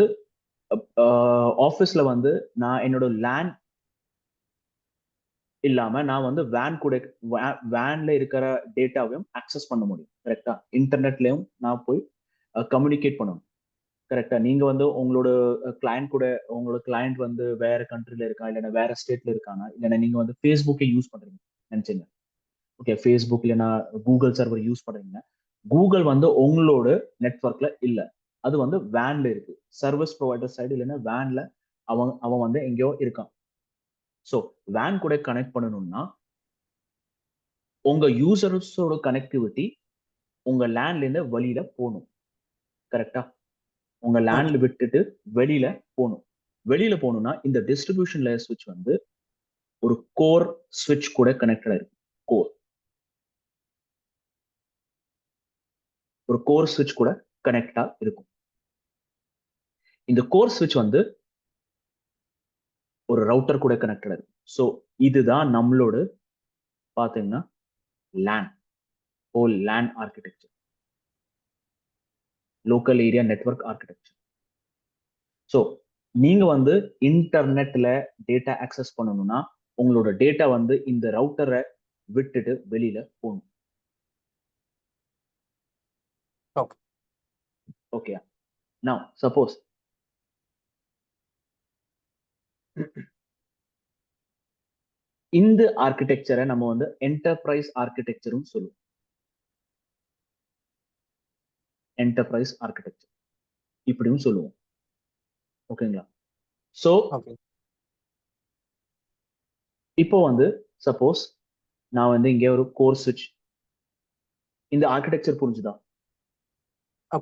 ஆஃபீஸ்ல வந்து நான் என்னோட லேன் இல்லாம நான் வந்து வேன்ல இருக்கிற டேட்டாவையும் அக்சஸ் பண்ண முடியும். கரெக்டா? இன்டர்நெட்லயும் நான் போய் கம்யூனிகேட் பண்ணணும். கரெக்டா? நீங்க வந்து உங்களோட உங்களோட கிளையண்ட் வந்து வேற கண்ட்ரில இருக்கா, இல்லைன்னா வேற ஸ்டேட்ல இருக்காங்க, இல்லைன்னா நீங்க வந்து ஃபேஸ்புக்கை யூஸ் பண்றீங்க நினைச்சீங்க. ஓகே, ஃபேஸ்புக் இல்லைன்னா கூகுள் சர்வர் யூஸ் பண்றீங்க. கூகுள் வந்து உங்களோட நெட்வொர்க்ல இல்ல. அது வந்து வேன்ல இருக்கு. சர்வீஸ் ப்ரொவைடர் சைடு இல்லைன்னா வேன்ல அவன் அவன் வந்து எங்கேயோ இருக்கான். ஸோ வேன் கூட கனெக்ட் பண்ணணும்னா உங்க யூசர்ஸோட கனெக்டிவிட்டி உங்க லேண்ட்ல இருந்து வெளியில போகணும். கரெக்டா? உங்க ஓகே. லேண்ட்ல விட்டுட்டு வெளியில போகணும். வெளியில போகணும்னா இந்த டிஸ்ட்ரிபியூஷன் லேயர் ஸ்விட்ச் வந்து ஒரு கோர் ஸ்விட்ச் கூட கனெக்டடா இருக்கு. கோர் ஒரு கோர் ஸ்விட்ச் கூட கனெக்டா இருக்கும். இந்த கோர் ஸ்விட்ச் வந்து ஒரு ரவுட்டர் கூட கனெக்டடா இருக்கு. ஸோ இதுதான் நம்மளோட பாத்தீங்கன்னா LAN, whole LAN architecture, local area network architecture. So நீங்க வந்து இன்டர்நெட்ல டேட்டா ஆக்சஸ் பண்ணணும்னா உங்களோட டேட்டா வந்து இந்த ரவுட்டரை விட்டுட்டு வெளியில போகணும். ஓகே. ஓகே. நவ் சப்போஸ் இந்த ஆர்கிடெக்சரை நம்ம வந்து என்டர்பிரைஸ் ஆர்கிடெக்சரும் சொல்லுவோம். என்டர்பிரைஸ் ஆர்கிடெக்சர் இப்படியும் சொல்லுவோம். ஓகேங்களா? So okay. இப்போ வந்து சப்போஸ் நான் வந்து இங்கே ஒரு கோர் ஸ்விட்ச், இந்த ஆர்கிடெக்சர் புரிஞ்சுதா?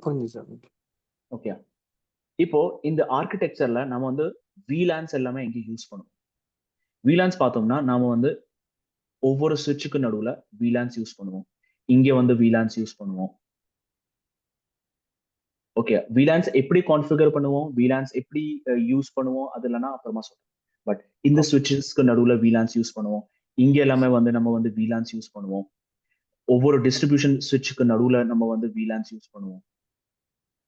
புரிஞ்சுது சார். ஓகே. ஓகே. இப்போ இந்த ஆர்கிடெக்சர்ல நம்ம வந்து VLANs எல்லாமே இங்க யூஸ் பண்ணுவோம். VLANs பார்த்தோம்னா நாம வந்து ஒவ்வொரு சுவிட்சுக்கு நடுவுல VLANs யூஸ் பண்ணுவோம். இங்க வந்து VLANs யூஸ் பண்ணுவோம். ஓகே, VLANs எப்படி கான்ஃபிகர் பண்ணுவோம், VLANs எப்படி யூஸ் பண்ணுவோம் அதெல்லாம் அப்புறமா சொல்றேன். பட் இந்த ஓகே. சுவிட்சஸ்க்கு நடுவுல VLANs யூஸ் பண்ணுவோம். இங்க எல்லாமே வந்து நம்ம வந்து VLANs யூஸ் பண்ணுவோம். ஒவ்வொரு டிஸ்ட்ரிபியூஷன் சுவிட்சுக்கு நடுவுல நம்ம வந்து VLANs யூஸ் பண்ணுவோம்.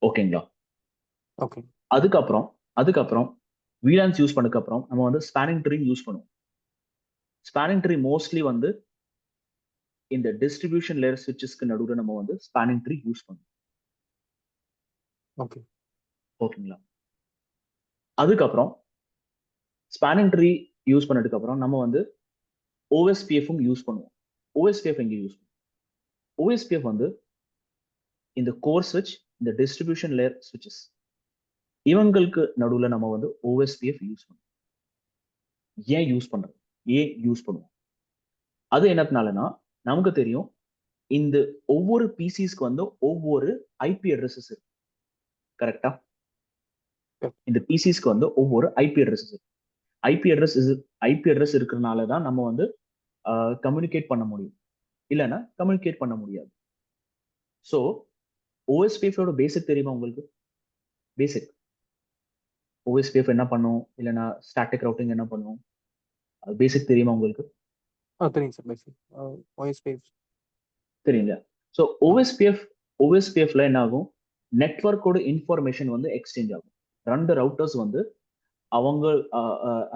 ஓகேங்களா? ஓகே. அதுக்கப்புறம் அதுக்கப்புறம் VLANs யூஸ் பண்ணதுக்கு அப்புறம் நம்ம வந்து ஸ்பானிங் ட்ரீ யூஸ் பண்ணுவோம். ஸ்பானிங் ட்ரீ மோஸ்ட்லி வந்து இந்த டிஸ்ட்ரிபியூஷன் லேயர் சுவிட்சஸ்க்கு நடுவுல நம்ம வந்து ஸ்பானிங் ட்ரீ யூஸ் பண்ணுவோம். ஓகே. ஓகேங்களா? அதுக்கப்புறம் ஸ்பானிங் ட்ரீ யூஸ் பண்ணதுக்கு அப்புறம் நம்ம வந்து OSPF-உம் யூஸ் பண்ணுவோம். OSPF எங்க யூஸ் பண்ணுவோம்? OSPF வந்து இந்த கோர் ஸ்விட்ச், இந்த டிஸ்ட்ரிபியூஷன் லேயர் சுவிட்சஸ் இவங்களுக்கு நடுவுல நம்ம வந்து OSPF யூஸ் பண்ணுவோம். ஏன் யூஸ் பண்றோம்? ஏன் யூஸ் பண்ணுவோம்? அது என்னத்துனாலனா நமக்கு தெரியும் இந்த ஒவ்வொரு பிசிஸ்க்கு வந்து ஒவ்வொரு ஐபி அட்ரஸஸ் இருக்கு. கரெக்டா? இந்த பிசிஸ்க்கு வந்து ஒவ்வொரு ஐபி அட்ரஸஸ் இருக்கு. ஐபி அட்ரஸ் ஐபி அட்ரஸ் இருக்கிறதுனால தான் நம்ம வந்து கம்யூனிகேட் பண்ண முடியும். இல்லைன்னா கம்யூனிகேட் பண்ண முடியாது. ஸோ ஓஎஸ்பிஎஃப் பேசிக் தெரியுமா உங்களுக்கு? பேசிக் ஓஎஸ்பிஎஃப் என்ன பண்ணும், இல்லைன்னா ஸ்டாட்டிக் ரவுட்டிங் என்ன பண்ணும், அது பேசிக் தெரியுமா உங்களுக்கு? தெரியும் சார். பேசிக் OSPF. தெரியுங்க. ஸோ ஓஎஸ்பிஎஃப்ல என்ன ஆகும், நெட்வொர்க்கோட இன்ஃபர்மேஷன் வந்து எக்ஸ்சேஞ்ச் ஆகும். 2 ரவுட்டர்ஸ் வந்து அவங்க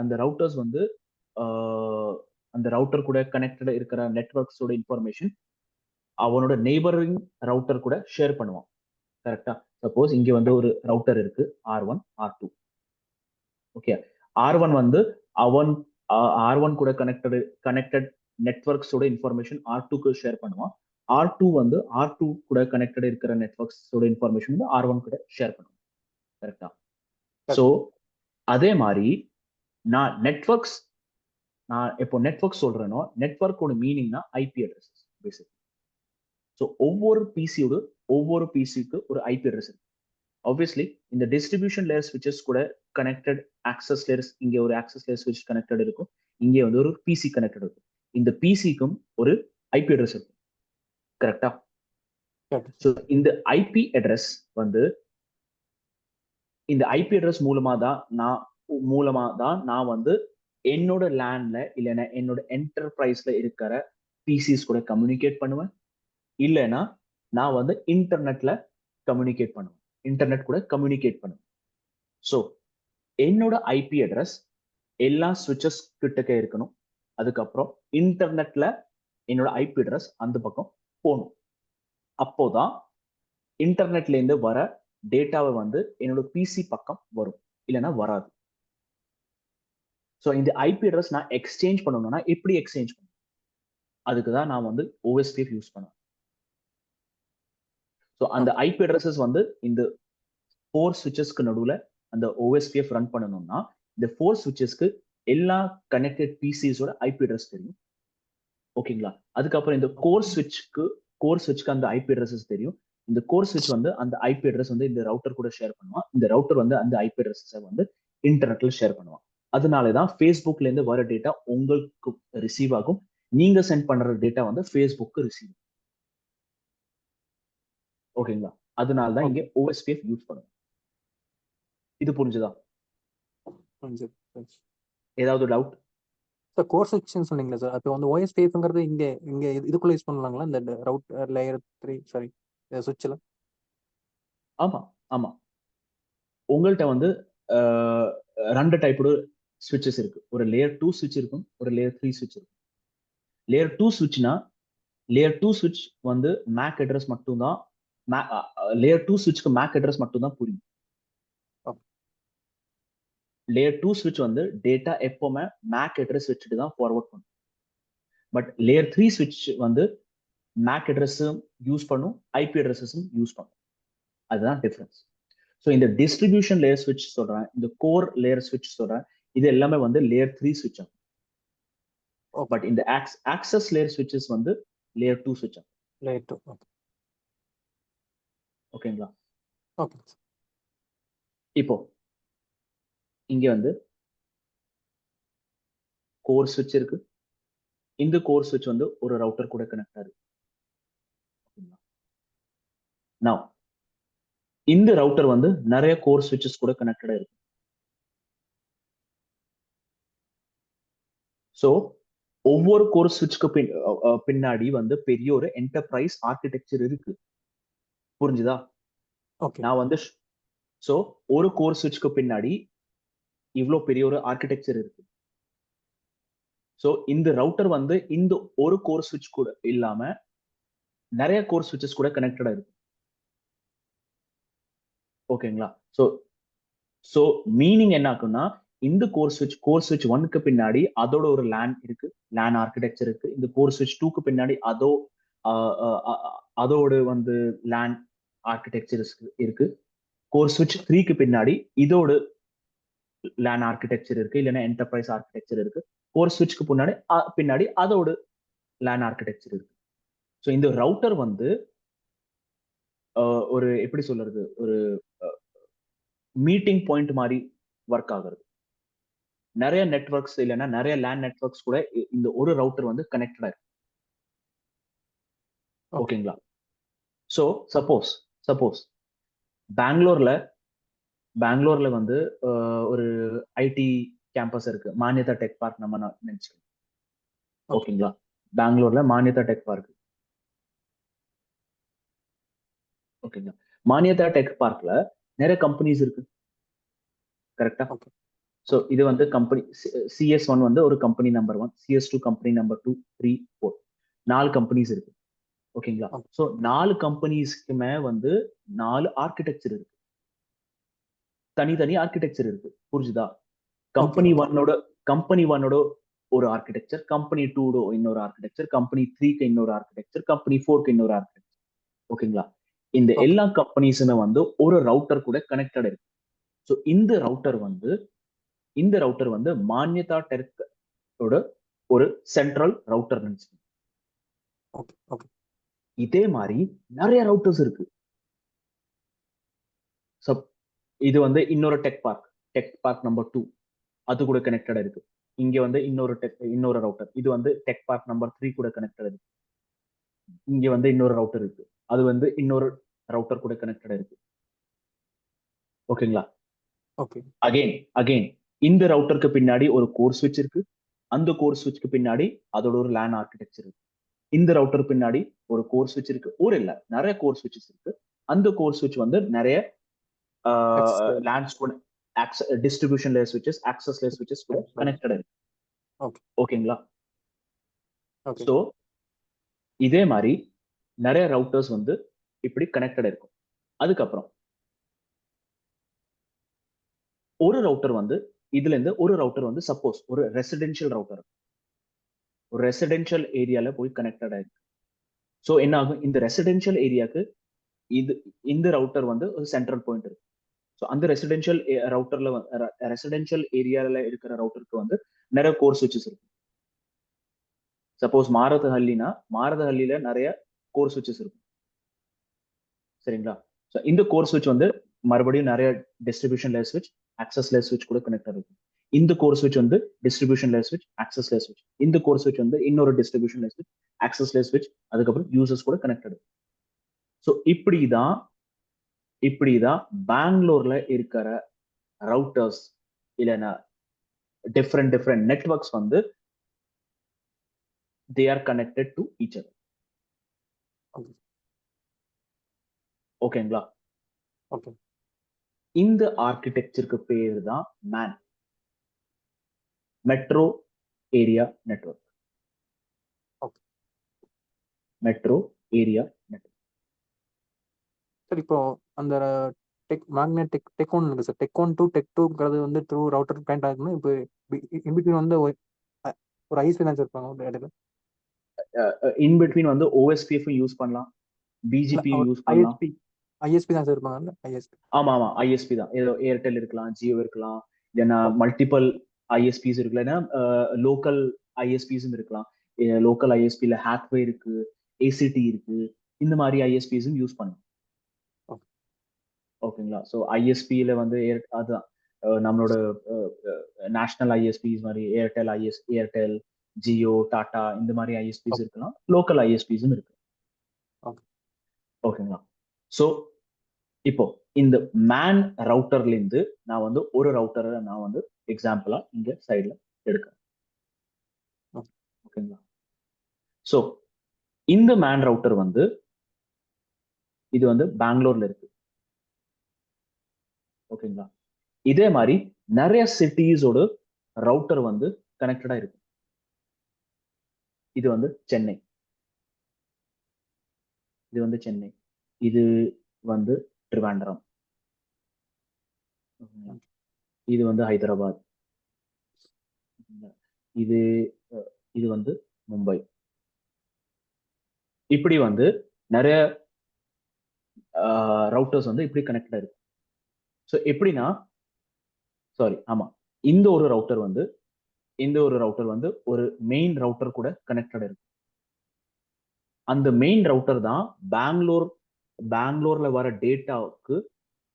அந்த ரவுட்டர்ஸ் வந்து அந்த ரவுட்டர் கூட கனெக்டட் இருக்கிற நெட்வொர்க்ஸோட இன்ஃபர்மேஷன் அவனோட நெய்பரிங் ரவுட்டர் கூட ஷேர் பண்ணுவான். கரெக்டா? சப்போஸ் இங்க வந்து ஒரு ரவுட்டர் இருக்கு R1 R2. ஓகே, R1 வந்து அவன் R1 கூட கனெக்டட் நெட்வொர்க்ஸோட இன்ஃபர்மேஷன் R2க்கு ஷேர் பண்ணுவான். R2 வந்து R2 கூட கனெக்டட் இருக்கிற நெட்வொர்க்ஸோட இன்ஃபர்மேஷன் வந்து R1 கூட ஷேர் பண்ணுவான். கரெக்டா? ஸோ அதே மாதிரி நான் இப்போ நெட்வொர்க் சொல்றேனோ, நெட்வொர்க்கோட மீனிங்னா ஐபி அட்ரஸ் பேசிக். ஸோ ஒவ்வொரு பிசிக்கு ஒரு ஐபி அட்ரஸ் இருக்கு. ஆப்வியஸ்லி இந்த டிஸ்ட்ரிபியூஷன் லேயர் ஸ்விட்சஸ் கூட கனெக்டட் ஆக்சஸ் லேயர்ஸ், இங்க ஒரு ஆக்சஸ் லேயர் ஸ்விட்ச் கனெக்டட் இருக்கும், இங்க வந்து ஒரு பிசி கனெக்டட் இருக்கும். இந்த பிசிக்கும் ஒரு ஐபி அட்ரஸ் இருக்கும். கரெக்டா? ஸோ இந்த ஐபி அட்ரஸ் வந்து இந்த ஐபி அட்ரஸ் மூலமா தான் நான் வந்து என்னோட லேண்ட்ல இல்லைன்னா என்னோட என்டர்பிரைஸ்ல இருக்கிற பிசிஸ் கூட கம்யூனிகேட் பண்ணுவேன். இல்லைன்னா நான் வந்து இன்டர்நெட்ல கம்யூனிகேட் பண்ணுவேன். இன்டர்நெட் கூட கம்யூனிகேட் பண்ணும். ஸோ என்னோட ஐபி அட்ரஸ் எல்லா சுவிட்சஸ் கிட்டக்க இருக்கணும். அதுக்கப்புறம் இன்டர்நெட்ல என்னோட ஐபி அட்ரஸ் அந்த பக்கம் போகணும். அப்போதான் இன்டர்நெட்ல இருந்து வர டேட்டாவை வந்து என்னோட பிசி பக்கம் வரும், இல்லைன்னா வராது. ஸோ இந்த ஐபி அட்ரஸ் நான் எக்ஸ்சேஞ்ச் பண்ணணும்னா எப்படி எக்ஸ்சேஞ்ச் பண்ணணும்? அதுக்கு தான் நான் வந்து OSPF யூஸ் பண்ணுவேன். ஸோ அந்த ஐபி அட்ரஸஸ் வந்து இந்த 4 சுவிச்சஸ்க்கு நடுவில் அந்த OSPF ரன் பண்ணணும்னா இந்த 4 சுவிச்சஸ்க்கு எல்லா கனெக்டட் பிசிஸோட ஐபி அட்ரஸ் தெரியும். ஓகேங்களா? அதுக்கப்புறம் இந்த கோர் சுவிட்ச்க்கு அந்த ஐபி அட்ரஸஸ் தெரியும். இந்த கோர் சுவிட்ச் வந்து அந்த ஐபி அட்ரஸ் வந்து இந்த ரவுட்டர் கூட ஷேர் பண்ணுவான். இந்த ரவுட்டர் வந்து அந்த ஐபி அட்ரஸை வந்து இன்டர்நெட்ல ஷேர் பண்ணுவான். அதனாலதான் ஃபேஸ்புக்ல இருந்து வர டேட்டா உங்களுக்கு ரிசீவ் ஆகும். நீங்க சென்ட் பண்ற டேட்டா வந்து ஃபேஸ்புக்கு ரிசீவ். ஓகேங்களா? அதனாலதான் இங்க OSPF யூஸ் பண்ணுவோம். இது புரிஞ்சுதா? ஏதாவது டவுட்? சார் கோர் சுவிட்ச்னு சொன்னீங்களா சார்? அப்போ வந்து OSPFங்கிறது இங்க இங்க இதுக்குள்ள யூஸ் பண்ணலாங்களா இந்த ரவுட்டர் லேயர் 3 சாரி சுவிட்ச்ல? ஆமா ஆமா. உங்கள்கிட்ட வந்து 2 டைப்போட ஸ்விட்சஸ் இருக்கு. ஒரு லேயர் 2 ஸ்விட்ச் இருக்கும், ஒரு லேயர் 3 ஸ்விட்ச் இருக்கும். லேயர் 2 ஸ்விட்ச்னா லேயர் 2 ஸ்விட்ச் வந்து MAC அட்ரஸ் மட்டும்தான், லேயர் 2 ஸ்விட்ச்க்கு MAC அட்ரஸ் மட்டும்தான் புரியும். லேயர் 2 ஸ்விட்ச் வந்து டேட்டா எப்பவுமே MAC அட்ரஸ் வச்சுட்டு தான் ஃபார்வர்ட் பண்ணும். பட் லேயர் 3 ஸ்விட்ச் வந்து MAC அட்ரஸும் யூஸ் பண்ணும், ஐபி அட்ரஸஸும் யூஸ் பண்ணும். அதுதான் டிஃபரன்ஸ். ஸோ இந்த டிஸ்ட்ரிபியூஷன் லேயர் ஸ்விட்ச் சொல்றேன், இந்த கோர் லேயர் ஸ்விட்ச் சொல்றேன், இது எல்லாமே வந்து லேயர் 3 ஸ்விட்ச் ஆகும். பட் இந்த ஆக்சஸ் லேயர் ஸ்விட்சஸ் வந்து லேயர் 2 ஸ்விட்ச் ஆகும். லேயர் 2. ஓகே. ஓகேங்களா? ஓகே. இப்போ இங்க வந்து கோர் ஸ்விட்ச் இருக்கு. இந்த கோர் ஸ்விட்ச் வந்து ஒரு ரவுட்டர் கூட கனெக்ட் ஆகுது. Now இந்த ரவுட்டர் வந்து நிறைய கோர் ஸ்விட்சஸ் கூட கனெக்டடா இருக்கு. ஸோ ஒவ்வொரு கோர் ஸ்விட்ச்க்கு பின்னாடி வந்து பெரிய ஒரு என்டர்பிரைஸ் ஆர்கிடெக்சர் இருக்கு. புரிஞ்சுதா? நான் வந்து ஸோ ஒரு கோர் ஸ்விட்ச்க்கு பின்னாடி இவ்வளோ பெரிய ஒரு ஆர்கிடெக்சர் இருக்கு. ஸோ இந்த ரவுட்டர் வந்து இந்த ஒரு கோர் ஸ்விட்ச் கூட இல்லாம நிறைய கோர் ஸ்விட்சஸ் கூட கனெக்டடா இருக்கு. ஓகேங்களா? ஸோ மீனிங் என்ன ஆகும்னா இந்த கோர் ஸ்விட்ச் 1க்கு பின்னாடி அதோட ஒரு லேன் இருக்கு, லேன் ஆர்கிடெக்சர் இருக்கு. இந்த கோர் ஸ்விட்ச் 2க்கு பின்னாடி அதோட வந்து லேன் ஆர்கிடெக்சர் இருக்கு. கோர் ஸ்விட்ச் 3க்கு பின்னாடி இதோட லேன் ஆர்கிடெக்சர் இருக்கு, இல்லைன்னா என்டர்பிரைஸ் ஆர்கிடெக்சர் இருக்கு. கோர் ஸ்விட்ச்க்கு பின்னாடி அதோட லேன் ஆர்கிடெக்சர் இருக்கு. ஸோ இந்த ரவுட்டர் வந்து ஒரு எப்படி சொல்றது, ஒரு மீட்டிங் பாயிண்ட் மாதிரி ஒர்க் ஆகுறது. நிறைய நெட்வொர்க்ஸ் இல்லைன்னா நிறைய லேண்ட் நெட்வொர்க்ஸ் கூட இந்த ஒரு ரவுட்டர் வந்து கனெக்டடா இருக்கு. ஓகேங்களா? ஸோ சப்போஸ் பெங்களூர்ல வந்து ஒரு ஐடி கேம்பஸ் இருக்கு, மான்யதா டெக் பார்க் நம்ம நினைச்சுக்கோம். ஓகேங்களா? பெங்களூர்ல மான்யதா டெக் பார்க். ஓகேங்களா? மான்யதா டெக் பார்க்ல நிறைய கம்பெனிஸ் இருக்கு. கரெக்டா? ஸோ இது வந்து கம்பெனி CS1 வந்து ஒரு company number 1, CS2 company number 2, 3, 4 4 companies இருக்கு. ஓகேங்களா? ஸோ 4 கம்பெனிஸ்க்குமே வந்து 4 ஆர்கிடெக்சர் இருக்கு, தனித்தனி ஆர்கிடெக்சர் இருக்கு. புரிஞ்சுதா? கம்பெனி ஒன்னோட ஒரு ஆர்கிடெக்சர், கம்பெனி 2 இன்னொரு ஆர்கிடெக்சர், கம்பெனி 3க்கு இன்னொரு ஆர்கிடெக்சர், கம்பெனி 4க்கு இன்னொரு ஆர்கிடெக்சர். ஓகேங்களா? இந்த எல்லா கம்பெனிஸுமே வந்து ஒரு ரவுட்டர் கூட கனெக்டட் இருக்கு. ஸோ இந்த ரவுட்டர் வந்து மான்யதா டெக்கோட ஒரு சென்ட்ரல் ரவுட்டர் நினைச்சு. இதே மாதிரி நிறைய ரவுட்டர்ஸ் இருக்கு. இது வந்து இன்னொரு டெக் பார்க் நம்பர் 2, அது கூட கனெக்டடா இருக்கு. இங்க வந்து இன்னொரு ரவுட்டர், இது வந்து டெக் பார்க் நம்பர் 3 கூட கனெக்டடா இருக்கு. இங்க வந்து இன்னொரு ரவுட்டர் இருக்கு, அது வந்து இன்னொரு ரவுட்டர் கூட கனெக்டடா இருக்கு. ஓகேங்களா? அகைன் இந்த ரவுட்டருக்கு பின்னாடி ஒரு கோர் ஸ்விட்ச் இருக்கு, அந்த கோர் ஸ்விட்ச்க்கு பின்னாடி அதோட ஒரு லேன் ஆர்கிடெக்சர் இருக்கு. இந்த ரவுட்டர் பின்னாடி ஒரு கோர் ஸ்விட்ச் இருக்கு, ஒரு இல்ல நிறைய கோர் ஸ்விட்சஸ் இருக்கு. அந்த கோர் ஸ்விட்ச் வந்து நிறைய லேண்ட்ஸ் கூட டிஸ்ட்ரிபியூஷன் லேயர் ஸ்விட்சஸ், ஆக்சஸ் லேயர் ஸ்விட்சஸ் கூட கனெக்டட் இருக்கு. ஓகேங்களா? ஸோ இதே மாதிரி நிறைய ரவுட்டர்ஸ் வந்து இப்படி கனெக்டட் இருக்கும். அதுக்கப்புறம் ஒரு ரவுட்டர் வந்து இதுல இருந்து ஒரு ரவுட்டர் வந்து சப்போஸ் ஒரு ரெசிடென்ஷியல் ரவுட்டர் ஒரு ரெசிடென்ஷியல் ஏரியால போய் கனெக்டட் ஆயிருக்கு. ஸோ என்ன ஆகும், இந்த ரெசிடென்ஷியல் ஏரியாக்கு இந்த ரவுட்டர் வந்து ஒரு சென்ட்ரல் பாயிண்ட் இருக்கு. ஸோ அந்த ரெசிடென்ஷியல் ஏரியால இருக்கிற ரவுட்டருக்கு வந்து நிறைய கோர் ஸ்விட்சஸ் இருக்கு. சப்போஸ் மாரதஹள்ளியில நிறைய கோர் ஸ்விட்சஸ் இருக்கும். சரிங்களா? ஸோ இந்த கோர் ஸ்விட்ச் வந்து மறுபடியும் நிறைய டிஸ்ட்ரிபியூஷன் லேயர் ஸ்விட்ச், ஆக்சஸ் லேயர் ஸ்விட்ச் கூட கனெக்ட் இருக்கும். இந்த கோர் ஸ்விட்ச் வந்து டிஸ்ட்ரிபியூஷன் லேயர் ஸ்விட்ச், ஆக்சஸ் லேயர் ஸ்விட்ச். இந்த கோர் ஸ்விட்ச் வந்து இன்னொரு டிஸ்ட்ரிபியூஷன் லேயர் ஸ்விட்ச், ஆக்சஸ் லேயர் ஸ்விட்ச், அதுக்கப்புறம் யூசர்ஸ் கூட கனெக்ட் இருக்கும். ஸோ இப்படிதான் பெங்களூர்ல இருக்கிற ரவுட்டர்ஸ் இல்லைன்னா டிஃப்ரெண்ட் நெட்வொர்க்ஸ் வந்து they are connected to each other. ஓகேங்களா? ஓகே. இந்த ஆர்கிடெக்சருக்கு பேர் தான் man, metro area network. Metro area network. Sir இப்போ அந்த மேக்னெட்டிக் டெக் 1 இருக்கு சார். டெக் 1 டு டெக் 2ங்கிறது வந்து த்ரூ ரவுட்டர் கனெக்ட் ஆகுதுன்னா இப்போ இன்பிட்வீன் வந்து ஒரு ஐஎஸ்பி தான் இருப்பாங்க ஒரு இடையில. இன்பிட்வீன் வந்து OSPF யூஸ் பண்ணலாம், BGP யூஸ் பண்ணலாம். ஐஎஸ்பி தான் சார் இருப்பாங்க. ஐஎஸ்பி. ஆமா ஐஎஸ்பி தான். ஏதோ ஏர்டெல் இருக்கலாம், ஜியோ இருக்கலாம், இல்லைன்னா மல்டிபிள் ISPs இருக்கு, இல்லைன்னா லோக்கல் ISPஸும் இருக்கலாம். லோக்கல் ISPல ஹேத்வே இருக்கு, ACT இருக்கு, இந்த மாதிரி ISPஸும் யூஸ் பண்ணலாம். ஓகேங்களா? ஸோ ஐஎஸ்பியில வந்து அதுதான் நம்மளோட நேஷனல் ஐஎஸ்பிஸ் மாதிரி ஏர்டெல், ஜியோ, டாடா இந்த மாதிரி ஐஎஸ்பிஸ் இருக்கலாம். லோக்கல் ஐஎஸ்பிஸும் இருக்கு. ஓகேங்களா? ஸோ இப்போ இந்த மேன் ரவுட்டர்ல இருந்து நான் வந்து ஒரு ரவுட்டரை நான் வந்து எக்ஸாம்பிளா இங்க சைட்ல எடுக்கிறேன். ஓகேங்களா? ஸோ இந்த மேன் ரவுட்டர் வந்து இது வந்து பெங்களூர்ல இருக்கு. ஓகேங்களா? இதே மாதிரி நிறைய சிட்டிஸோட ரவுட்டர் வந்து கனெக்டடா இருக்கு. இது வந்து சென்னை, இது வந்து ட்ரிவாண்ட்ரம், இது வந்து ஹைதராபாத், இது வந்து மும்பை. இப்படி வந்து நிறைய ரவுட்டர்ஸ் வந்து இப்படி கனெக்டடா இருக்கு. ஸோ எப்படின்னா இந்த ஒரு ரவுட்டர் வந்து ஒரு மெயின் ரவுட்டர் கூட கனெக்டட் இருக்கு. அந்த மெயின் ரவுட்டர் தான் பெங்களூர்ல வர டேட்டாவுக்கு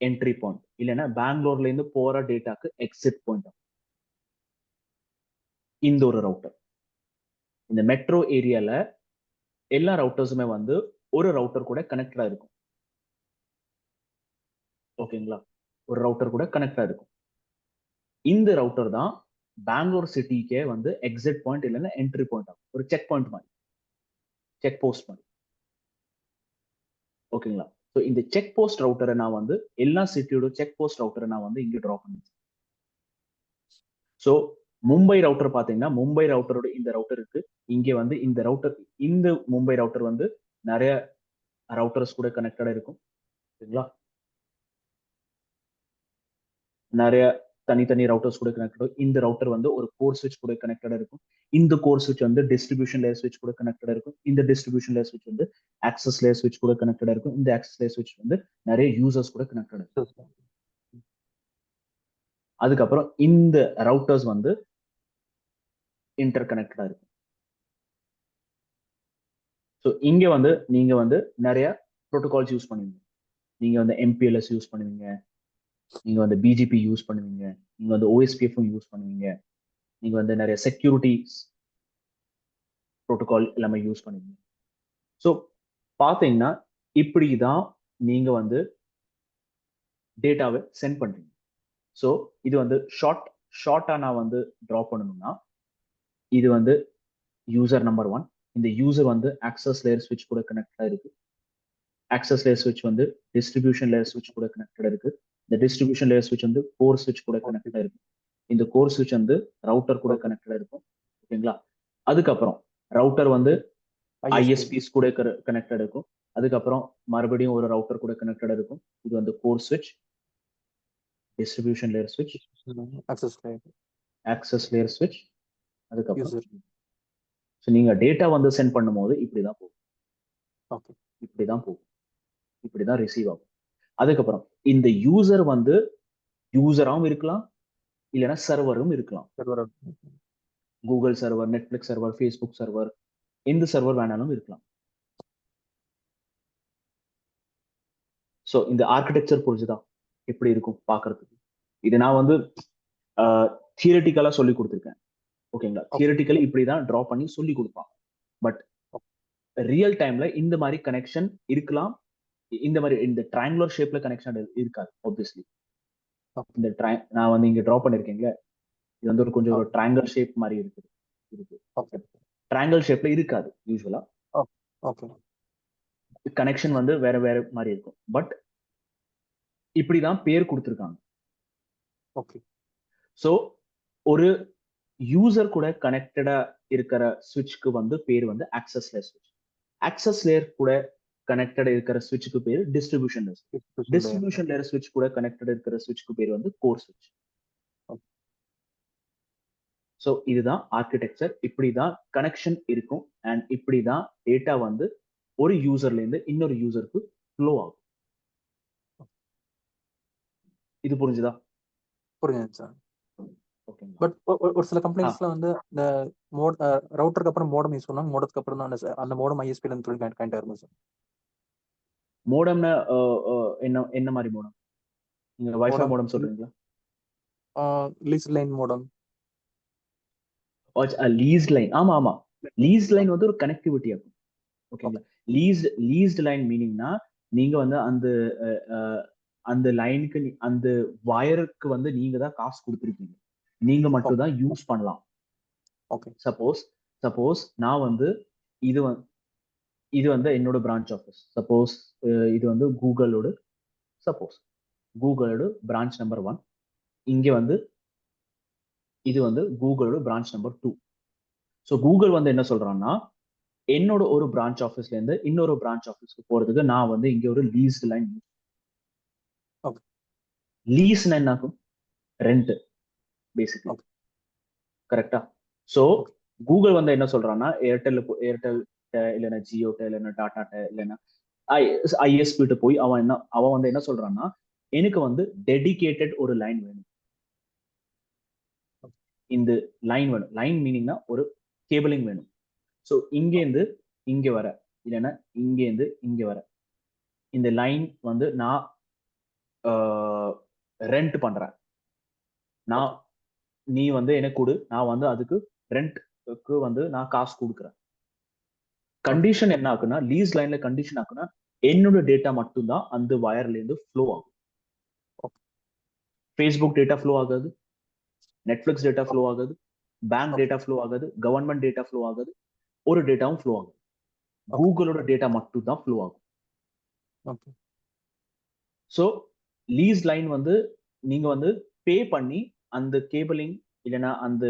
என்ட்ரி பாயிண்ட், இல்லைன்னா பெங்களூர்ல இருந்து போற டேட்டாக்கு எக்ஸிட் பாயிண்ட். இந்த ஒரு ரவுட்டர் இந்த மெட்ரோ ஏரியால எல்லா ரவுட்டர்ஸுமே வந்து ஒரு ரவுட்டர் கூட கனெக்டடா இருக்கும். ஓகேங்களா? ஒரு ரவுட்டர் கூட கனெக்டா இருக்கும். இந்த ரவுட்டர் தான் பெங்களூர் சிட்டிக்கே வந்து எக்ஸிட் பாயிண்ட் இல்லைன்னா என்ட்ரி பாயிண்ட் ஆகும். ஒரு செக் பாயிண்ட் மாதிரி, செக் போஸ்ட் மாதிரி. ஓகேங்களா? ஸோ இந்த செக் போஸ்ட் ரவுட்டரை நான் வந்து எல்லா சிட்டியோட செக் போஸ்ட் ரவுட்டரை நான் வந்து இங்க ட்ரா பண்ணிருக்கேன். ஸோ மும்பை ரவுட்டர் பாத்தீங்கன்னா மும்பை ரவுட்டரோட இந்த ரவுட்டர் இருக்கு. இங்க வந்து இந்த மும்பை ரவுட்டர் வந்து நிறைய ரவுட்டர்ஸ் கூட கனெக்டடா இருக்கும். ஓகேங்களா? நிறைய தனித்தனி ரவுட்டர்ஸ் கூட கனெக்டட். இந்த ரவுட்டர் வந்து ஒரு கோர் ஸ்விட்ச் கூட கனெக்டடா இருக்கும். இந்த கோர் ஸ்விட்ச் வந்து டிஸ்ட்ரிபியூஷன் லேயர் ஸ்விட்ச் கூட கனெக்டடா இருக்கும். இந்த டிஸ்ட்ரிபியூஷன் லேயர் ஸ்விட்ச் வந்து ஆக்சஸ் லேயர் ஸ்விட்ச் கூட கனெக்டடா இருக்கும். இந்த ஆக்சஸ் லேயர் ஸ்விட்ச் வந்து நிறைய யூசர்ஸ் கூட கனெக்டடா இருக்கும். அதுக்கப்புறம் இந்த ரவுட்டர்ஸ் வந்து இன்டர் கனெக்டடா இருக்கும். ஸோ இங்க வந்து நீங்க வந்து நிறைய ப்ரோட்டோகால்ஸ் யூஸ் பண்ணுவீங்க. நீங்க வந்து MPLS யூஸ் பண்ணுவீங்க, நீங்க வந்து BGP யூஸ் பண்ணுவீங்க, நீங்க வந்து OSPF யூஸ் பண்ணுவீங்க, நீங்க வந்து நிறைய செக்யூரிட்டி ப்ரோட்டோகால் எல்லாமே யூஸ் பண்ணுவீங்க. ஸோ பாத்தீங்கன்னா இப்படிதான் நீங்க வந்து டேட்டாவை சென்ட் பண்றீங்க. ஸோ இது வந்து ஷார்ட்டா நான் வந்து டிரா பண்ணணும்னா இது வந்து யூசர் நம்பர் 1. இந்த யூசர் வந்து ஆக்சஸ் லேயர் ஸ்விட்ச் கூட கனெக்டடா இருக்கு. ஆக்சஸ் லேயர் ஸ்விட்ச் வந்து டிஸ்ட்ரிபியூஷன் லேயர் ஸ்விட்ச் கூட கனெக்டடா இருக்கு. இந்த டிஸ்ட்ரிபியூஷன் லேயர் ஸ்விட்ச் வந்து கோர் ஸ்விட்ச் கூட கனெக்டடா இருக்கும். இந்த கோர் ஸ்விட்ச் வந்து ரவுட்டர் கூட கனெக்டடா இருக்கும். ஓகேங்களா? அதுக்கப்புறம் ரவுட்டர் வந்து ஐஎஸ்பிஸ் கூட கனெக்டட் இருக்கும். அதுக்கப்புறம் மறுபடியும் ஒரு ரவுட்டர் கூட கனெக்டட் இருக்கும். இது வந்து கோர் ஸ்விட்ச், டிஸ்ட்ரிபியூஷன் லேயர் ஸ்விட்ச், ஆக்சஸ் லேயர் ஸ்விட்ச். அதுக்கப்புறம் நீங்க டேட்டா வந்து சென்ட் பண்ணும்போது இப்படிதான் போகும். இப்படிதான் போகும், இப்படிதான் ரிசீவ் ஆகும். அதுக்கப்புறம் இந்த யூசர் வந்து யூசராகவும் இருக்கலாம், இல்லைன்னா சர்வரும் இருக்கலாம். Google server, Netflix server, Facebook server, எந்த சர்வர் வேணாலும் இருக்கலாம். ஸோ இந்த ஆர்கிடெக்சர் புரிஞ்சுதான் எப்படி இருக்கும் பாக்குறதுக்கு. இது நான் வந்து தியரட்டிக்கலா சொல்லி கொடுத்துருக்கேன். ஓகேங்களா? தியரட்டிக்கலி இப்படிதான் டிரா பண்ணி சொல்லி கொடுப்பாங்க. பட் ரியல் டைம்ல இந்த மாதிரி கனெக்ஷன் இருக்கலாம், இந்த மாதிரி இந்த ட்ரையாங்குலர் ஷேப்ல கனெக்ஷன் இருக்காது. ஆப்வியஸ்லி இந்த நான் வந்து இங்க டிரா பண்ணிருக்கீங்களா, இது வந்து ஒரு கொஞ்சம் ஒரு ட்ரையாங்கிள் ஷேப் மாதிரி இருக்குது. ட்ரையாங்கிள் ஷேப்ல இருக்காது யூஸ்வலா. கனெக்ஷன் வந்து வேற வேற மாதிரி இருக்கும். பட் இப்படிதான் பேர் கொடுத்துருக்காங்க. ஸோ ஒரு யூசர் கூட கனெக்டடா இருக்கிற ஸ்விட்ச்க்கு வந்து பேர் வந்து ஆக்சஸ் லேயர் ஸ்விட்ச். ஆக்சஸ் லேயர் கூட கனெக்டட் இருக்கிற ஸ்விட்ச்க்கு பேர் டிஸ்ட்ரிபியூஷன் லேயர். டிஸ்ட்ரிபியூஷன் லேயர் ஸ்விட்ச் கூட கனெக்டட் இருக்கிற ஸ்விட்ச்க்கு பேர் வந்து கோர் ஸ்விட்ச். ஸோ இதுதான் ஆர்கிடெக்சர். இப்படிதான் கனெக்ஷன் இருக்கும். அண்ட் இப்படிதான் டேட்டா வந்து ஒரு யூசர்ல இருந்து இன்னொரு யூசருக்கு ஃப்ளோ ஆகும். இது புரிஞ்சுதா? புரியுது சார். பட் ஒரு சில கம்பெனிஸ்ல வந்து இந்த ரவுட்டருக்கு அப்புறம் மோடம் யூஸ் பண்ணுவாங்க. மோடத்துக்கு அப்புறம் தான் அந்த மோடம் ஐஎஸ்பி கனெக்ட் ஆயிருக்கும் சார். மோடம்னா என்ன மாதிரி மோடம்? நீங்க வைஃபை மோடம் சொல்றீங்களா? Lease line modem. Lease line. ஆமா ஆமா, லீஸ் லைன் வந்து ஒரு கனெக்டிவிட்டி ஆகும். ஓகேங்களா? லீஸ்ட் லைன் மீனிங்னா நீங்க வந்து அந்த லைனுக்கு அந்த வயருக்கு வந்து நீங்க தான் காசு கொடுத்துருக்கீங்க, நீங்க மட்டும் தான் யூஸ் பண்ணலாம். சப்போஸ் நான் வந்து இது வந்து என்னோட பிரான்ச் ஆஃபீஸ். சப்போஸ் இது வந்து கூகுளோட பிரான்ச் நம்பர் 1. இங்க வந்து இது வந்து கூகுளோட பிரான்ச் நம்பர் 2. ஸோ கூகுள் வந்து என்ன சொல்றான்னா, என்னோட ஒரு பிரான்ச் ஆஃபீஸ்ல இருந்து இன்னொரு பிரான்ச் ஆஃபீஸ்க்கு போறதுக்கு நான் வந்து இங்க ஒரு லீஸ் லைன். லீஸ்னா என்ன ஆகும்? Rent basically. கரெக்டா? ஸோ கூகுள் வந்து என்ன சொல்றான்னா, ஏர்டெல் இல்லைன்னா ஜியோட்ட இல்லைன்னா டாடாட்ட இல்லைன்னா ஐஎஸ்பிட்ட போய் அவன் வந்து என்ன சொல்றான்னா, எனக்கு வந்து டெடிகேட்டட் ஒரு லைன் வேணும். இந்த லைன் வேணும். லைன் மீனிங்னா ஒரு கேபிளிங் வேணும். ஸோ இங்கேருந்து இங்க வர இல்லைன்னா இங்கேருந்து இங்க வர இந்த லைன் வந்து நான் ரெண்ட் பண்றேன். நீ வந்து எனக்கு கொடு, நான் வந்து அதுக்கு ரெண்ட்க்கு வந்து நான் காசு கொடுக்குறேன். கண்டிஷன் என்ன ஆகுனா, லீஸ் லைன்ல கண்டிஷன் ஆகுனா என்னோட டேட்டா மட்டும்தான் அந்த வயர்ல இருந்து ஃப்ளோ ஆகும். ஃபேஸ்புக் டேட்டா ஃப்ளோ ஆகாது, நெட்ஃபிளிக்ஸ் டேட்டா ஃப்ளோ ஆகாது, பேங்க் டேட்டா ஃப்ளோ ஆகாது, கவர்மெண்ட் டேட்டா ஃப்ளோ ஆகாது, ஒரு டேட்டாவும் ஃப்ளோ ஆகும். கூகுளோட டேட்டா மட்டும் தான் ஃப்ளோ ஆகும். ஸோ லீஸ் லைன் வந்து நீங்க வந்து பே பண்ணி அந்த கேபிளிங் இல்லைன்னா அந்த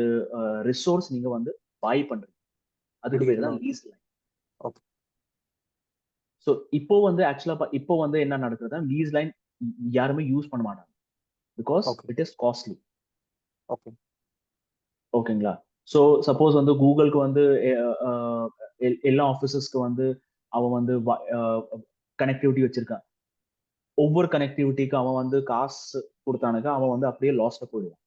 ரிசோர்ஸ் நீங்க வந்து பை பண்றீங்க. அதுக்கு பேர் தான் லீஸ் லைன். ஸோ இப்போ வந்து ஆக்சுவலா இப்போ வந்து என்ன நடக்குதுன்னா, லீஸ் லைன் யாருமே யூஸ் பண்ண மாட்டாங்க. Because it is costly. ஓகேங்களா? ஸோ சப்போஸ் வந்து கூகுளுக்கு வந்து எல்லா ஆஃபீஸஸ்க்கு வந்து அவன் வந்து கனெக்டிவிட்டி வச்சிருக்கான். ஒவ்வொரு கனெக்டிவிட்டிக்கு அவன் வந்து காசு கொடுத்தானுக்கு அவன் வந்து அப்படியே லாஸ்ல போயிடுவான்.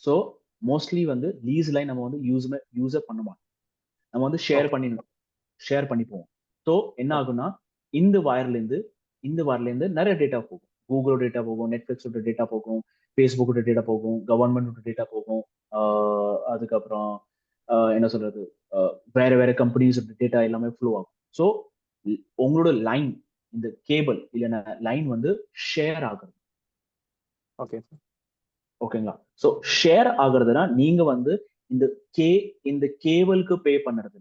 ஸோ மோஸ்ட்லி வந்து லீஸ் லைன் நம்ம வந்து யூஸே பண்ண மாட்டோம். நம்ம வந்து ஷேர் பண்ணிப்போம். ஸோ என்ன ஆகும்னா, இந்த வயர்ல இருந்து நிறைய டேட்டா போகும். கூகுளோட டேட்டா போகும், நெட்ஃபிளிக்ஸோட டேட்டா போகும், ஃபேஸ்புக்கோட டேட்டா போகும், கவர்மெண்டோட டேட்டா போகும். அதுக்கப்புறம் என்ன சொல்றது, வேற வேற கம்பெனிஸோட டேட்டா எல்லாமே ஃப்ளோ ஆகும். ஸோ உங்களோட லைன், இந்த கேபிள் இல்லைன்னா லைன் வந்து ஷேர் ஆகுது. ஓகேங்களா? ஸோ ஷேர் ஆகுறதுனா நீங்க வந்து இந்த கேபிளுக்கு பே பண்றது,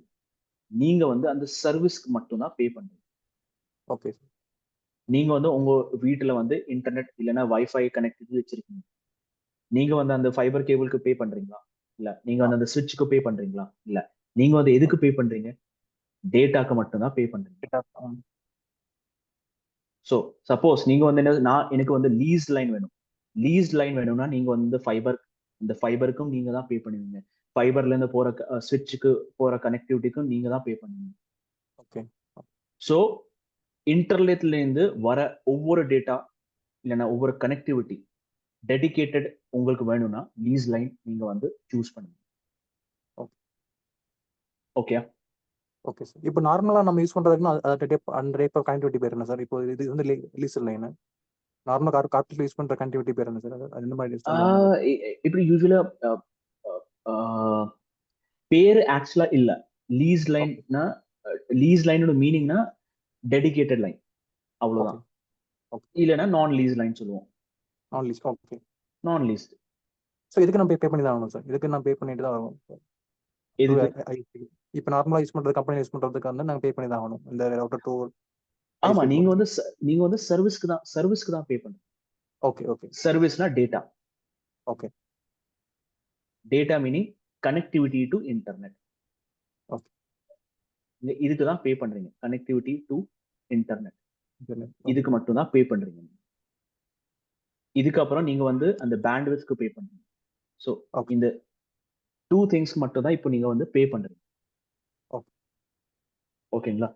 நீங்க வந்து அந்த சர்வீஸ்க்கு மட்டும் தான் பே பண்றீங்க. நீங்க வந்து உங்க வீட்டுல வந்து இன்டர்நெட் இல்லைன்னா வைஃபை கனெக்டிவிட்டி வச்சிருக்கீங்க. நீங்க வந்து அந்த ஃபைபர் கேபிளுக்கு பே பண்றீங்களா? இல்ல. நீங்க வந்து அந்த சுவிட்சுக்கு பே பண்றீங்களா? இல்ல. நீங்க வந்து எதுக்கு பே பண்றீங்க? டேட்டாக்கு மட்டும்தான் பே பண்றீங்க. ஸோ சப்போஸ் நீங்க வந்து என்ன, எனக்கு வந்து லீஸ் லைன் வேணும். லீஸ் லைன் வேணும்னா நீங்க வந்து இந்த ஃபைபருக்கும் நீங்க தான் பே பண்ணுவீங்க. ஃபைபர்ல இருந்து போற சுவிட்சுக்கு போற கனெக்டிவிட்டிக்கும் நீங்க தான் பே பண்ணுவீங்க. ஓகே. ஸோ இன்டர்நெட்ல இருந்து வர ஒவ்வொரு டேட்டா இல்லைன்னா ஒவ்வொரு கனெக்டிவிட்டி டெடிகேட்டட் உங்களுக்கு வேணும்னா லீஸ் லைன் நீங்க வந்து சூஸ் பண்ணுங்க. ஓகே. Okay sir. இப்போ நார்மலா நம்ம யூஸ் பண்றதுக்குன்னா அந்த டைப் ஆஃப் கனெக்டிவிட்டி பேர் என்ன சார்? இப்போ இது வந்து லீஸ் லைன். நார்மலா கார்ல யூஸ் பண்ற கனெக்டிவிட்டி பேர் என்ன சார்? அது எந்த மாதிரி சொல்லுவாங்க? இப்படி யூஸ்வலா பேரு ஆக்சுவலா இல்ல. லீஸ் லைன்னா லீஸ் லைனோட மீனிங்னா டெடிகேட்டட் லைன், அவ்வளவுதான். இல்லைன்னா நான் லீஸ் லைன் சொல்லுவோம். நான் லீஸ். ஓகே. நான் லீஸ். ஸோ இதுக்கு நான் பே பண்ணி தான் ஆகணும் சார். இதுக்கு நான் பே பண்ணிட்டு தான் ஆகணும். இப்போ நார்மலா யூஸ் பண்றது, கம்பெனி யூஸ் பண்றதுக்கு வந்து நாங்க பே பண்ணி தான் ஆகணும். இந்த ரவுட்டர் டூ. ஆமா, நீங்க வந்து சர்வீஸ்க்கு தான் பே பண்ணுங்க. ஓகே. ஓகே. சர்வீஸ்னா data. Okay. Data meaning connectivity to internet. Okay. இதுக்கு தான் பே பண்றீங்க. கனெக்டிவிட்டி டு இன்டர்நெட் இதுக்கு மட்டும் தான் பே பண்றீங்க. இதுக்கப்புறம் நீங்க வந்து அந்த பேண்ட்வித்க்கு பே பண்றீங்க. ஸோ இந்த 2 திங்ஸ் மட்டும் தான் இப்போ நீங்க வந்து பே பண்றீங்க. ஓகேங்களா?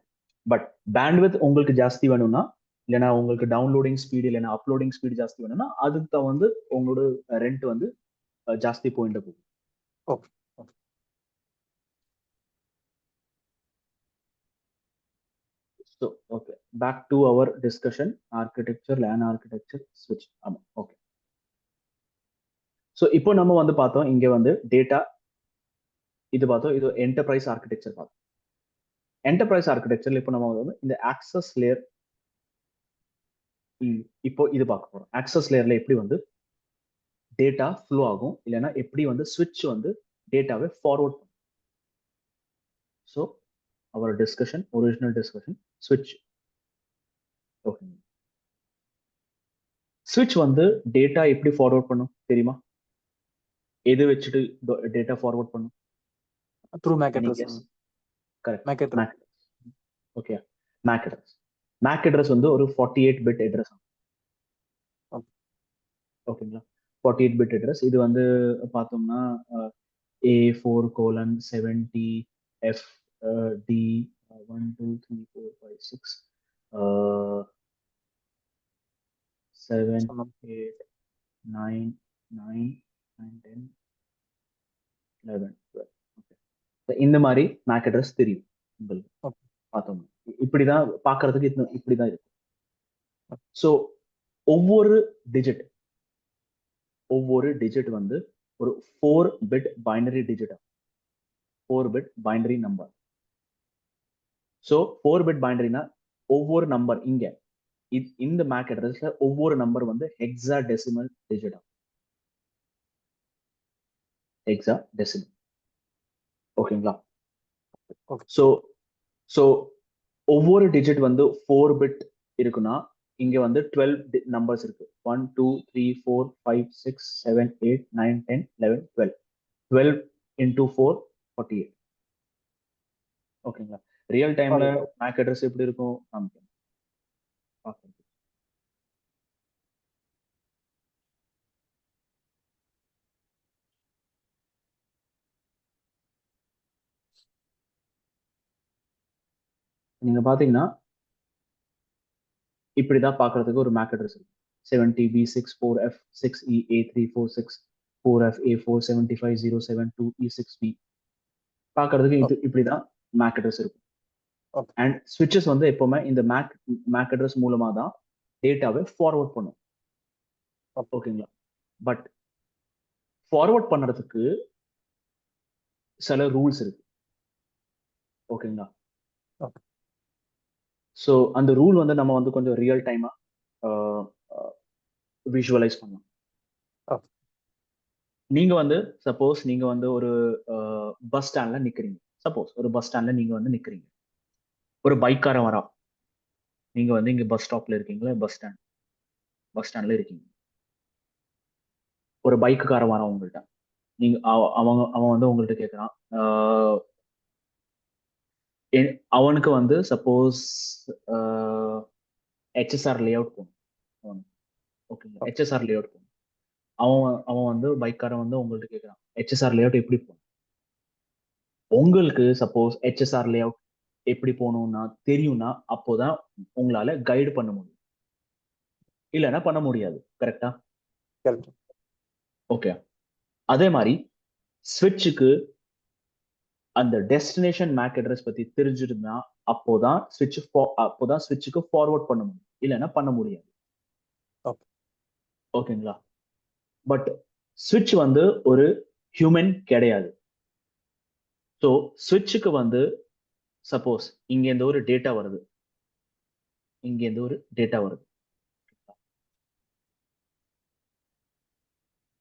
பட் பேண்ட்வித் உங்களுக்கு ஜாஸ்தி வேணும்னா, இல்லைன்னா உங்களுக்கு டவுன்லோடிங் ஸ்பீடு இல்லைன்னா அப்லோடிங் ஸ்பீடு ஜாஸ்தி வேணும்னா அதுக்கு வந்து உங்களோட ரெண்ட் வந்து ஜாஸ்தி போயிட்டு போகும். Okay. So, okay, back to our discussion, architecture, LAN architecture, switch. ஆமா, okay. So, இப்போ நம்ம வந்து பார்த்தோம், இங்க வந்து டேட்டா இது பார்த்தோம், இது என்டர்பிரைஸ் ஆர்கிடெக்சர் பார்த்தோம். என்டர்பிரைஸ் ஆர்கிடெக்சர்ல இப்போ நம்ம வந்து இந்த ஆக்சஸ் லேயர், இப்போ இது பார்க்க போறோம். ஆக்சஸ் லேயர்ல எப்படி வந்து டேட்டா ஃப்ளோ ஆகும், இல்லைன்னா எப்படி வந்து ஸ்விட்ச் வந்து டேட்டாவை ஃபார்வர்ட் பண்ணும். ஸோ அவர் டிஸ்கஷன், ஒரிஜினல் டிஸ்கஷன், ஸ்விட்ச். ஓகே. ஸ்விட்ச் வந்து டேட்டா எப்படி ஃபார்வர்ட் பண்ணும் தெரியுமா? எது வச்சுட்டு டேட்டா ஃபார்வர்ட் பண்ணும்? Through MAC address. Correct. MAC address. Okay. MAC address. MAC address வந்து ஒரு 48 பிட் அட்ரஸ். ஓகேங்களா? 48 பிட் அட்ரஸ். இது வந்து பார்த்தோம்னா A4:70FD 1 2 3 4 5 6 7 8 9 9 10 11 12. இந்த மாதிரி மேக் அட்ரஸ் தெரியும் உங்களுக்கு. பார்த்தோம்னா இப்படிதான் பார்க்கிறதுக்கு இப்படிதான் இருக்கும். ஸோ ஒவ்வொரு டிஜிட் வந்து ஒரு 4 bit binary digit, 4 bit binary number. So 4 bit பைனரினா ஒவ்வொரு நம்பர் இங்க இந்த மேக் அட்ரஸ்ல ஒவ்வொரு நம்பர் வந்து ஹெக்ஸாடெசிமல் டிஜிட். ஹெக்ஸாடெசிமல். ஓகேங்களா? ஸோ ஒவ்வொரு டிஜிட் வந்து 4 பிட் இருக்குன்னா இங்க வந்து 12 நம்பர்ஸ் இருக்கு. 1 2 3 4 5 6 7 8 9 10 11 12. 12 into 4 48. ஓகேங்களா? ரியல் டைம்ல மேக் அட்ரஸ் எப்படி இருக்கும்? நீங்க பாத்தீங்கன்னா இப்படிதான் பாக்குறதுக்கு ஒரு மேக் அட்ரஸ் இருக்கு. 70B64F6EA346 4FA475072E6B. பாக்குறதுக்கு இப்படிதான் மேக் அட்ரஸ் இருக்கும். அண்ட் ஸ்விட்சஸ் வந்து எப்பவுமே இந்த மேக் அட்ரஸ் மூலமா தான் டேட்டாவை ஃபார்வர்ட் பண்ணும். ஓகேங்களா? பட் ஃபார்வர்ட் பண்றதுக்கு சில ரூல்ஸ் இருக்கு. ஓகேங்களா? ஸோ அந்த ரூல் வந்து நம்ம வந்து கொஞ்சம் ரியல் டைமா விஷுவலைஸ் பண்ணலாம். நீங்க வந்து சப்போஸ் நீங்க வந்து ஒரு பஸ் ஸ்டாண்ட்ல நிக்கிறீங்க. சப்போஸ் ஒரு பஸ் ஸ்டாண்ட்ல நீங்க வந்து நிக்கிறீங்க. ஒரு பைக்காரன் வரா. நீங்க வந்து இங்க பஸ் ஸ்டாப்ல இருக்கீங்களா, பஸ் ஸ்டாண்ட்ல இருக்கீங்க. ஒரு பைக்குக்காரன் வரான் உங்கள்ட்ட. நீங்க அவன் வந்து உங்கள்ட்ட கேட்கறான். அவனுக்கு வந்து சப்போஸ் ஹெச்எஸ்ஆர் லே அவுட் போகணும். ஓகேங்க, ஹெச்எஸ்ஆர் லே அவுட் போகணும். அவன் வந்து பைக்காரன் வந்து உங்கள்ட்ட கேட்கறான், ஹெச்எஸ்ஆர் லே அவுட் எப்படி போகணும்? உங்களுக்கு சப்போஸ் ஹெச்எஸ்ஆர் லே அவுட் எப்படி போகணும்னா தெரியும்னா அப்போதான் உங்களால கைடு பண்ண முடியும், இல்லைன்னா பண்ண முடியாது. கரெக்டா? ஓகே. அதே மாதிரி ஸ்விட்சுக்கு அந்த டெஸ்டினேஷன் மேக் அட்ரஸ் பத்தி தெரிஞ்சிருந்தா அப்போதான் ஸ்விட்சுக்கு ஃபார்வர்ட் பண்ண முடியும், இல்லைன்னா பண்ண முடியாது. ஓகேங்களா? பட் ஸ்விட்ச் வந்து ஒரு ஹியூமன் கிடையாது. ஸோ ஸ்விட்சுக்கு வந்து சப்போஸ் இங்க இருந்து ஒரு டேட்டா வருது, இங்க இருந்து ஒரு டேட்டா வருது.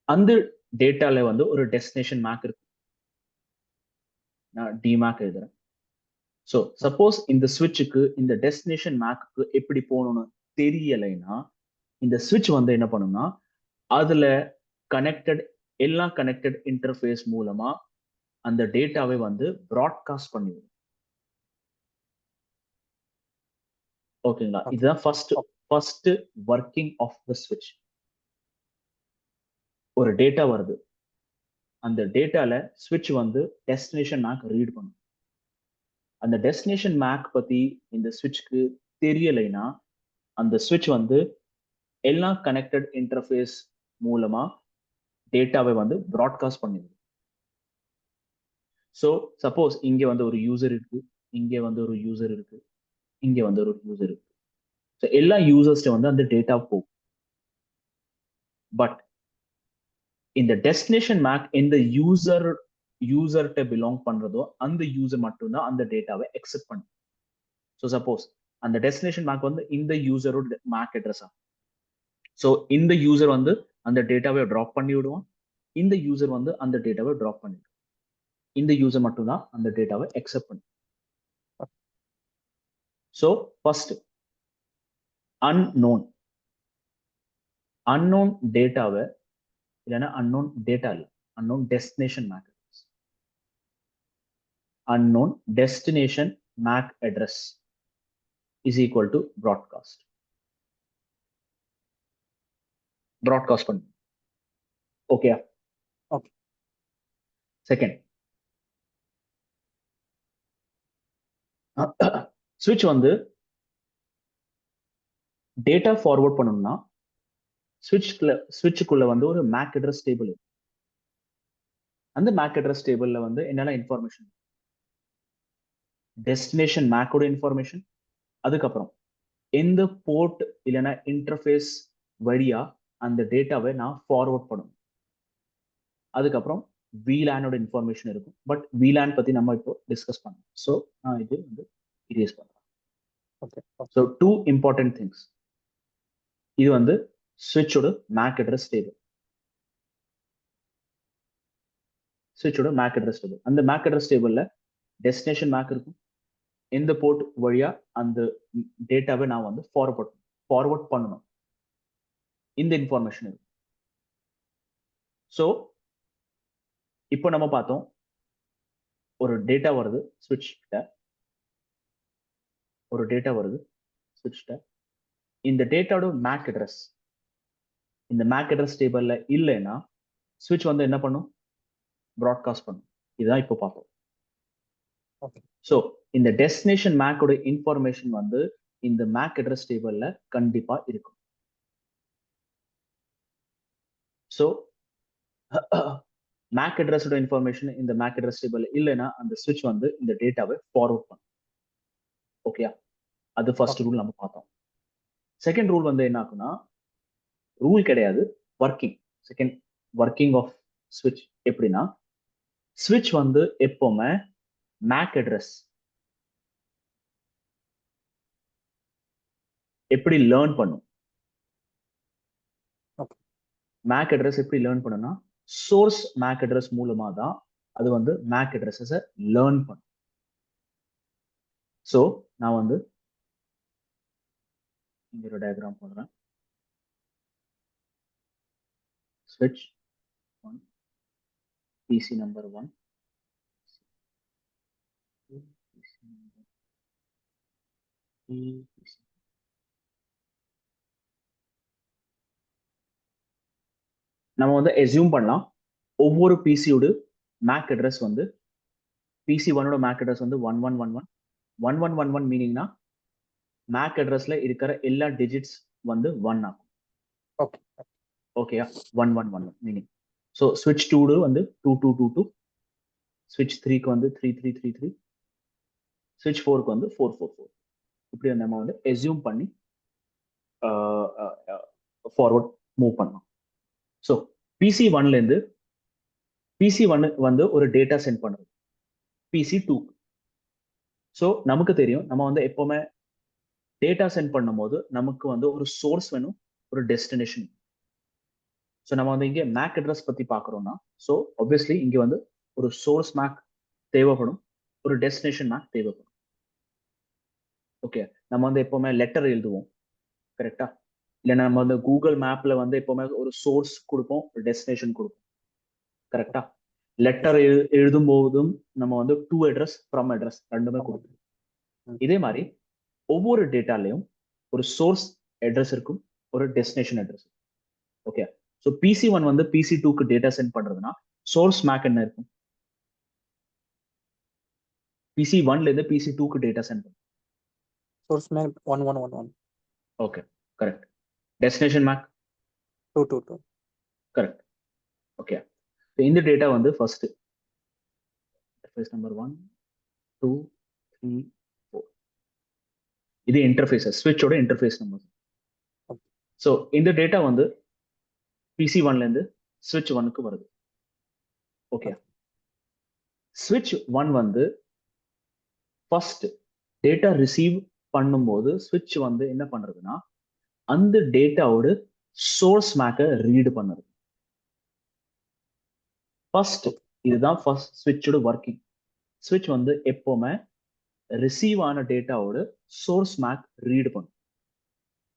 அந்த டேட்டால வந்து ஒரு டெஸ்டினேஷன் மேக் இருக்கு. நான் டிமேக் எழுதுறேன். ஸோ சப்போஸ் இந்த ஸ்விட்சுக்கு இந்த டெஸ்டினேஷன் மேக்கு எப்படி போகணும்னு தெரியலைன்னா இந்த ஸ்விட்ச் வந்து என்ன பண்ணும்னா அதுல எல்லா கனெக்டட் இன்டர்ஃபேஸ் மூலமா அந்த டேட்டாவை வந்து ப்ராட்காஸ்ட் பண்ணிவிடும். ஓகேங்களா? இதுதான் ஃபர்ஸ்ட் ஒர்க்கிங் ஆஃப் த ஸ்விட்ச். ஒரு டேட்டா வருது, அந்த டேட்டால ஸ்விட்ச் வந்து டெஸ்டினேஷன் மேக் ரீட் பண்ணும். அந்த டெஸ்டினேஷன் மேக் பத்தி இந்த ஸ்விட்ச்க்கு தெரியலைன்னா அந்த ஸ்விட்ச் வந்து எல்லா கனெக்டட் இன்டர்ஃபேஸ் மூலமா டேட்டாவை வந்து ப்ராட்காஸ்ட் பண்ணிடும். ஸோ சப்போஸ் இங்க வந்து ஒரு யூசர் இருக்கு, இங்க வந்து ஒரு யூசர் இருக்கு, இங்க வந்து ஒரு யூசர் இருக்கு. ஸோ எல்லா யூசர்ஸ்ட வந்து அந்த டேட்டா போகும். பட் இந்த டெஸ்டினேஷன் மேக் எந்த யூசர்கிட்ட பிலாங் பண்றதோ அந்த யூசர் மட்டும்தான் அந்த டேட்டாவை அக்செப்ட் பண்ணும். ஸோ சப்போஸ் அந்த டெஸ்டினேஷன் மேக் வந்து இந்த யூசரோட மேக் அட்ரஸ் ஆகும். ஸோ இந்த யூசர் வந்து அந்த டேட்டாவை ட்ராப் பண்ணி விடுவான், இந்த யூசர் வந்து அந்த டேட்டாவை ட்ராப் பண்ணிவிடும். இந்த யூசர் மட்டும்தான் அந்த டேட்டாவை அக்செப்ட் பண்ணும். ஸோ ஃபர்ஸ்ட் அன்னோன் டேட்டாவை, இல்லைன்னா அன்னோன் டேட்டா இல்லை, unknown destination MAC address. Unknown destination MAC address is equal to broadcast பண்ணு. ஓகே. செகண்ட், ஸ்விட்ச் வந்து டேட்டா ஃபார்வர்ட் பண்ணணும்னா ஸ்விட்சுக்குள்ள வந்து ஒரு மேக் அட்ரஸ் டேபிள். அந்த மேக் அட்ரஸ் டேபிள்ல வந்து என்னெல்லாம் இன்ஃபர்மேஷன், டெஸ்டினேஷன் மேக்கோட இன்ஃபர்மேஷன், அதுக்கப்புறம் எந்த போர்ட் இல்லைன்னா இன்டர்ஃபேஸ் வழியா அந்த டேட்டாவை நான் ஃபார்வர்ட் பண்ணணும், அதுக்கப்புறம் VLAN-ஓட இன்ஃபர்மேஷன் இருக்கும். பட் VLAN பத்தி நம்ம இப்போ டிஸ்கஸ் பண்ணோம். ஸோ நான் இது வந்து erase பண்றேன். So 2 important things. இது வந்து ஸ்விட்சோட மேக் அட்ரஸ் டேபிள். ஸ்விட்சோட மேக் அட்ரஸ் டேபிள். அந்த மேக் அட்ரஸ் டேபிள்ல டெஸ்டினேஷன் மேக் இருக்கும், எந்த போர்ட் வழியா அந்த டேட்டாவை நான் வந்து ஃபார்வர்ட் பண்ணணும், இந்த இன்ஃபர்மேஷன் இருக்கு. ஸோ இப்போ நம்ம பார்த்தோம், ஒரு டேட்டா வருது ஸ்விட்ச் கிட்ட, இந்த டேட்டாவோட மேக் அட்ரஸ் இந்த மேக் அட்ரஸ் டேபிள்ல இல்லைன்னா ஸ்விட்ச் வந்து என்ன பண்ணும், ப்ராட்காஸ்ட் பண்ணும். இதுதான் இப்போ பார்த்தோம். ஸோ இந்த டெஸ்டினேஷன் மேக்கோட இன்ஃபர்மேஷன் வந்து இந்த மேக் அட்ரஸ் டேபிள்ல கண்டிப்பா இருக்கும். ஸோ மேக் அட்ரஸோட இன்ஃபர்மேஷன் இந்த மேக் அட்ரஸ் டேபிள் இல்லைன்னா அந்த ஸ்விட்ச் வந்து இந்த டேட்டாவை ஃபார்வர்ட் பண்ணும். ஓகே, அது ஃபர்ஸ்ட் ரூல் நம்ம பார்த்தோம். செகண்ட் ரூல் வந்து என்ன ஆகும்னா, ரூல் கிடையாது, ஒர்க்கிங் ஆஃப் ஸ்விட்ச் எப்படின்னா, ஸ்விட்ச் வந்து எப்பவுமே மேக் அட்ரஸ் எப்படி லேர்ன் பண்ணும், மேக் அட்ரஸ் எப்படி லேர்ன் பண்ணும்னா சோர்ஸ் மேக் அட்ரஸ் மூலமா தான் அது வந்து மேக் அட்ரஸஸை லேர்ன் பண்ணும். ஸோ நான் வந்து இங்க ஒரு டயக்ராம் போடுறேன். switch 1 PC number 1 PC number 2 PC. நம்ம வந்து assume பண்ணலாம் ஒவ்வொரு பிசியோட மேக் அட்ரஸ் வந்து பிசி ஒன்னோட மேக் அட்ரஸ் வந்து 1111 மீனிங்னா மேக் அட்ரஸ்ல இருக்கிற எல்லா டிஜிட்ஸ் வந்து 1 ஆகும். ஓகே ஓகேயா 1111 மீனிங். ஸோ ஸ்விட்ச் 2 வந்து 2222, ஸ்விட்ச் 3க்கு வந்து 3333, ஸ்விட்ச் 4க்கு வந்து 444. இப்படி நம்ம வந்து எஸ்யூம் பண்ணி ஃபார்வர்ட் மூவ் பண்ணலாம். ஸோ பிசி ஒன்லேருந்து பிசி ஒன்னுக்கு வந்து ஒரு டேட்டா சென்ட் பண்ணுறது பிசி 2க்கு. ஸோ நமக்கு தெரியும் நம்ம வந்து எப்பவுமே டேட்டா சென்ட் பண்ணும்போது நமக்கு வந்து ஒரு சோர்ஸ் வேணும், ஒரு டெஸ்டினேஷன். ஸோ நம்ம வந்து இங்கே மேக் அட்ரஸ் பத்தி பார்க்குறோம்னா, ஸோ ஆப்வியஸ்லி இங்க வந்து ஒரு சோர்ஸ் மேக் தேவைப்படும், ஒரு டெஸ்டினேஷன் மேக் தேவைப்படும். ஓகே, நம்ம வந்து எப்பவுமே லெட்டர் எழுதுவோம் கரெக்டா, இல்லைன்னா நம்ம வந்து கூகுள் மேப்ல வந்து எப்பவுமே ஒரு சோர்ஸ் கொடுப்போம், ஒரு டெஸ்டினேஷன் கொடுப்போம் கரெக்டா. லெட்டர் எழுதும் போதும் நம்ம வந்து டு அட்ரஸ் ஃப்ரம் அட்ரஸ் ரெண்டுமே கொடுப்போம். இதே மாதிரி ஒவ்வொரு டேட்டாலையும் ஒரு சோர்ஸ் அட்ரஸ் இருக்கும், ஒரு destination address. Okay, so PC one வந்து பிசி டூக்கு டேட்டா சென்ட் பண்றதுன்னா சோர்ஸ் மேக் என்ன இருக்கும்? பிசி ஒன்ல இருந்து பிசி டூக்கு டேட்டா சென்ட் பண்ணும். Source MAC 1111. Okay correct. Destination MAC 222. Correct. Okay, இந்த டேட்டா வந்து ஃபர்ஸ்ட் இன்டர்ஃபேஸ் நம்பர் 1 2 3 4. இது இன்டர்ஃபேஸ், ஸ்விட்சோட இன்டர்ஃபேஸ் நம்பர். ஸோ இந்த டேட்டா வந்து பிசி ஒன்ல இருந்து ஸ்விட்ச் ஒன்னுக்கு வருது. ஓகே, ஸ்விட்ச் ஒன் வந்து ஃபர்ஸ்ட் டேட்டா ரிசீவ் பண்ணும்போது ஸ்விட்ச் வந்து என்ன பண்றதுன்னா அந்த டேட்டாவோட சோர்ஸ் மேக்கை ரீட் பண்ணுது. ஃபர்ஸ்ட் இதுதான் ஃபர்ஸ்ட் ஸ்விட்சோட ஒர்க்கிங். ஸ்விட்ச் வந்து எப்பவுமே ரிசீவ் ஆன டேட்டாவோட சோர்ஸ் மேக் ரீட் பண்ணும்.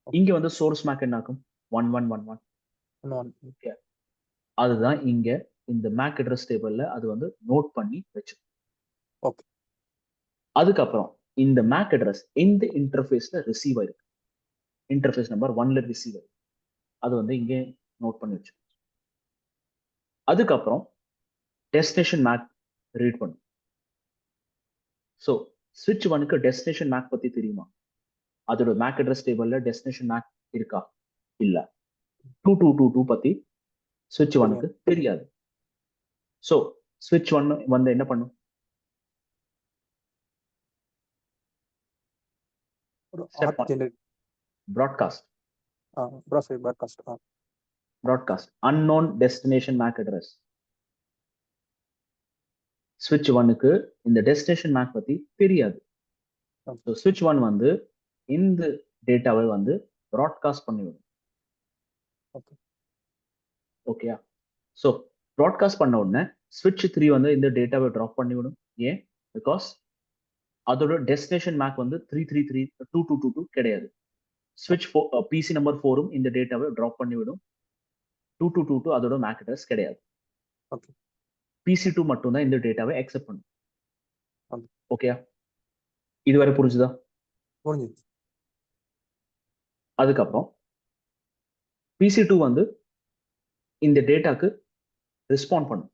இங்க வந்து சோர்ஸ் மேக் என்ன ஆகும்? 1111. அதுதான் இங்க இந்த மேக் அட்ரஸ் டேபிள்ல அது வந்து நோட் பண்ணி வச்சு. ஓகே, அதுக்கப்புறம் இந்த மேக் அட்ரஸ் எந்த இன்டர்ஃபேஸ்ல ரிசீவ் ஆயிருக்கு, இன்டர்ஃபேஸ் நம்பர் 1ல ரிசீவ் ஆயிருக்கு, அது வந்து இங்கே நோட் பண்ணி வச்சு. அதுக்கப்புறம் டெஸ்டினேஷன் மேக் ரீட் பண்ணும். ஸோ ஸ்விட்ச் ஒனுக்கு டெஸ்டினேஷன் மேக் பத்தி தெரியுமா? அதோட மேக் அட்ரஸ் டேபிள்ல டெஸ்டினேஷன் மேக் இருக்கா? இல்ல. 2222 பத்தி ஸ்விட்ச் ஒனுக்கு தெரியாது. ஸோ ஸ்விட்ச் ஒன் வந்து என்ன பண்ணும்? broadcast unknown destination MAC address. switch 1க்கு இந்த டெஸ்டினேஷன் மேக் பத்தி தெரியாது. ஸோ ஸ்விட்ச் ஒன் வந்து இந்த டேட்டாவை வந்து ப்ராட்காஸ்ட் பண்ணிவிடும். ஓகேயா? ஸோ ப்ராட்காஸ்ட் பண்ண உடனே ஸ்விட்ச் 3 வந்து இந்த டேட்டாவை ட்ராப் பண்ணிவிடும். ஏன்? பிகாஸ் அதோட டெஸ்டினேஷன் மேக் வந்து 3332222 கிடையாது. ஸ்விட்ச் பிசி நம்பர் 4ம் இந்த டேட்டாவை ட்ராப் பண்ணிவிடும். 2222 அதோட மேக் அட்ரஸ் கிடையாது. பிசி 2 மட்டும் தான் இந்த டேட்டாவை அக்செப்ட் பண்ணும். ஓகேயா? இதுவரை புரிஞ்சுதா? அதுக்கப்புறம் பிசி 2 வந்து இந்த டேட்டாக்கு ரெஸ்பாண்ட் பண்ணும்.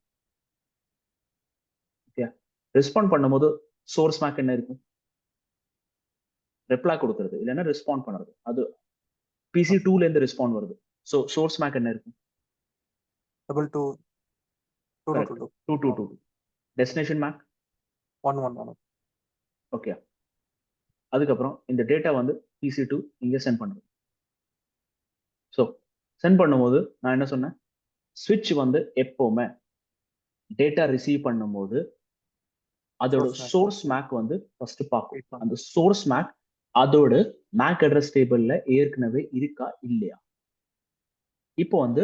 ஓகே, ரெஸ்பாண்ட் பண்ணும்போது சோர்ஸ் மேக் என்ன இருக்கும்? ரிப்ளை கொடுக்கிறது இல்லைன்னா ரெஸ்பாண்ட் பண்ணுறது. அது பிசி 2ல இருந்து ரெஸ்பாண்ட் வருது. ஸோ சோர்ஸ் மேக் என்ன இருக்கும்? 2222. Destination make 1111. ஓகே, அதுக்கப்புறம் இந்த டேட்டா வந்து பிசி 2 இங்க சென்ட் பண்ணுது. ஸோ சென்ட் பண்ணும்போது நான் என்ன சொன்னேன்? ஸ்விட்ச் வந்து எப்பவுமே டேட்டா ரிசீவ் பண்ணும்போது அதோட சோர்ஸ் மேக் வந்து ஃபர்ஸ்ட் பார்க்கும். அந்த சோர்ஸ் மேக் அதோட மேக் அட்ரஸ் டேபிள்ல ஏற்கனவே இருக்கா இல்லையா? இப்போ வந்து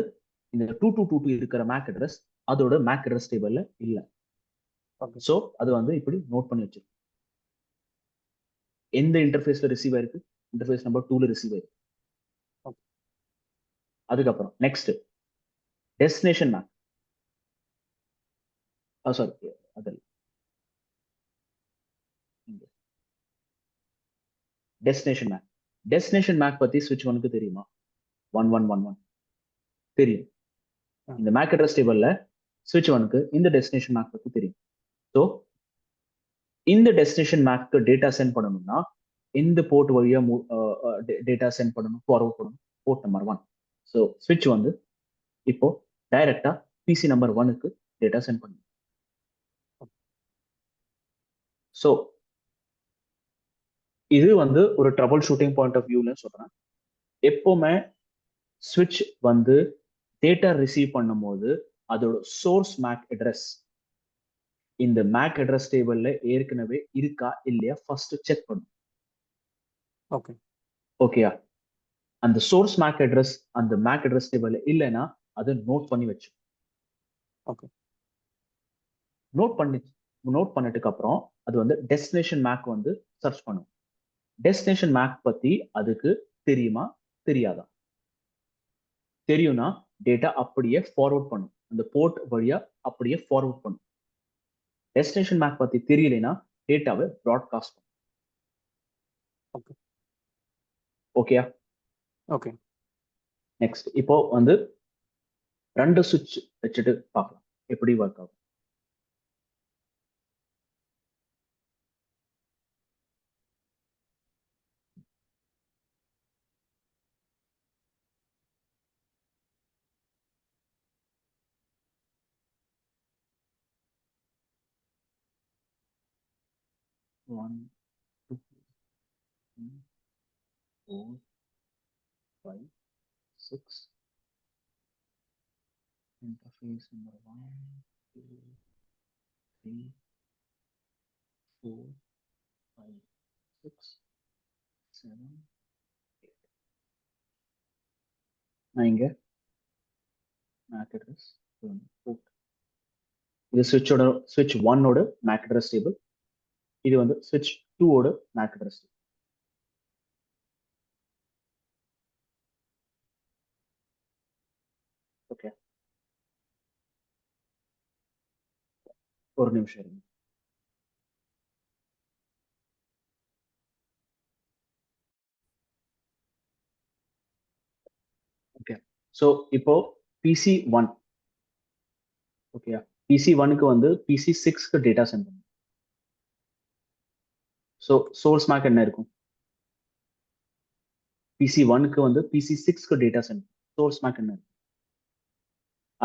இந்த 2222 இருக்கிற மேக் அட்ரஸ் அதோட மேக் அட்ரஸ் டேபிள்ல இல்ல. ஸோ அது வந்து இப்படி நோட் பண்ணி வச்சிருக்கு. எந்த இன்டர்ஃபேஸ்ல ரிசீவ் ஆயிருக்கு? இன்டர்ஃபேஸ் நம்பர் 2ல ரிசீவ் ஆயிருக்கு. அதுக்கப்புறம் நெக்ஸ்ட் டெஸ்டினேஷன் மேக். சாரி, அதில் டெஸ்டினேஷன் மேக். டெஸ்டினேஷன் மேக் பத்தி ஸ்விட்ச் 1க்கு தெரியுமா? 1111 தெரியும். இந்த மேக் அட்ரஸ் டேபிள்ல ஸ்விட்ச் 1க்கு இந்த டெஸ்டினேஷன் மேக் பத்தி தெரியும். ஸோ இந்த டெஸ்டினேஷன் மேக்கு டேட்டா சென்ட் பண்ணணும்னா இந்த போர்ட் வழியா டேட்டா சென்ட் பண்ணணும், ஃபார்வர்ட் பண்ணணும், போர்ட் நம்பர் 1. ஸோ ஸ்விட்ச் வந்து இப்போ டைரக்டா பிசி நம்பர் 1க்கு டேட்டா சென்ட் பண்ணணும். ஸோ இது வந்து ஒரு ட்ரபிள் ஷூட்டிங் பாயிண்ட் ஆஃப் வியூல சொல்றேன். எப்பவுமே ஸ்விட்ச் வந்து டேட்டா ரிசீவ் பண்ணும்போது அதோட சோர்ஸ் மேக் அட்ரஸ் இந்த மேக் அட்ரஸ் டேபிள்ல ஏற்கனவே இருக்கா இல்லையா ஃபர்ஸ்ட் செக் பண்ணும். ஓகே ஓகேயா? அந்த சோர்ஸ் மேக் அட்ரஸ் அந்த மேக் அட்ரஸ் டேபிள்ல இல்லைன்னா அதை நோட் பண்ணி வச்சு ஓகே நோட் பண்ணிட்டுக்கு அப்புறம் அது வந்து டெஸ்டினேஷன் மேக் வந்து சர்ச் பண்ணும். டெஸ்டினேஷன் மேக் பத்தி அதுக்கு தெரியுமா தெரியாதா? தெரியும்னா டேட்டா அப்படியே ஃபார்வர்ட் பண்ணும், அந்த போர்ட் வழியா அப்படியே ஃபார்வர்ட் பண்ணும். டெஸ்டினேஷன் மேக் பத்தி தெரியலைன்னா டேட்டாவை ப்ராட்காஸ்ட் பண்ணும். ஓகே ஓகேயா? ஓகே நெக்ஸ்ட் இப்போ வந்து 2 சுவிட்ச் வச்சுட்டு பார்க்கலாம் எப்படி ஒர்க் ஆகும். One, two, three, 4, 5, 6. Interface number 1, 2, 3, 4, 5, 6, 7, 8. நான் இங்க MAC address port. இது ஸ்விட்ச் 1ஓட MAC address table. இது வந்து ஸ்விட்ச் 2ஓட MAC address table. ஓகே, ஒரு நிமிஷம் இருங்க. ஓகே, ஸோ இப்போ PC1 ஓகே, PC1க்கு வந்து PC6க்கு டேட்டா சென்ட் பண்ணும். ஸோ சோர்ஸ் மேக் என்ன இருக்கும்? PC1க்கு வந்து PC6க்கு டேட்டா சென்ட் சோர்ஸ் மேக் என்ன இருக்கும்?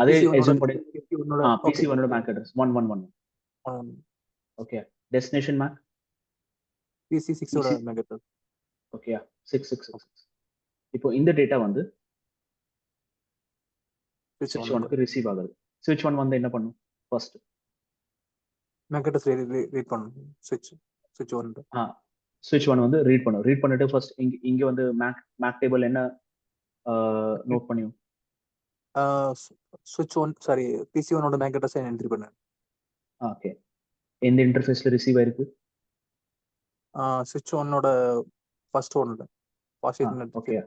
அதே எஸ்யூம் பண்ணி PC1ஓட MAC address 1111. Okay, destination MAC PC6ஓட MAC address. ஓகே, 6666. இப்போ இந்த டேட்டா வந்து ஸ்விட்ச் 1க்கு ரிசீவ் ஆகுது. ஸ்விட்ச் 1 வந்து என்ன பண்ணும்? ஃபர்ஸ்ட் MAC address ரீட் பண்ணும். ஸ்விட்ச் 1 ஸ்விட்ச் 1 வந்து ரீட் பண்ணும். ரீட் பண்ணிட்டு ஃபர்ஸ்ட் இங்க வந்து மேக் டேபிள் என்ன நோட் பண்ணியும்? ஸ்விட்ச் 1 சாரி PC1ஓட MAC address என்ட்ரி பண்ணேன். ஓகே, எந்த இன்டர்ஃபேஸ்ல ரிசீவ் ஆயிருக்கு? ஸ்விட்ச் 1ஓட ஃபர்ஸ்ட் ஒன்ல ஓகே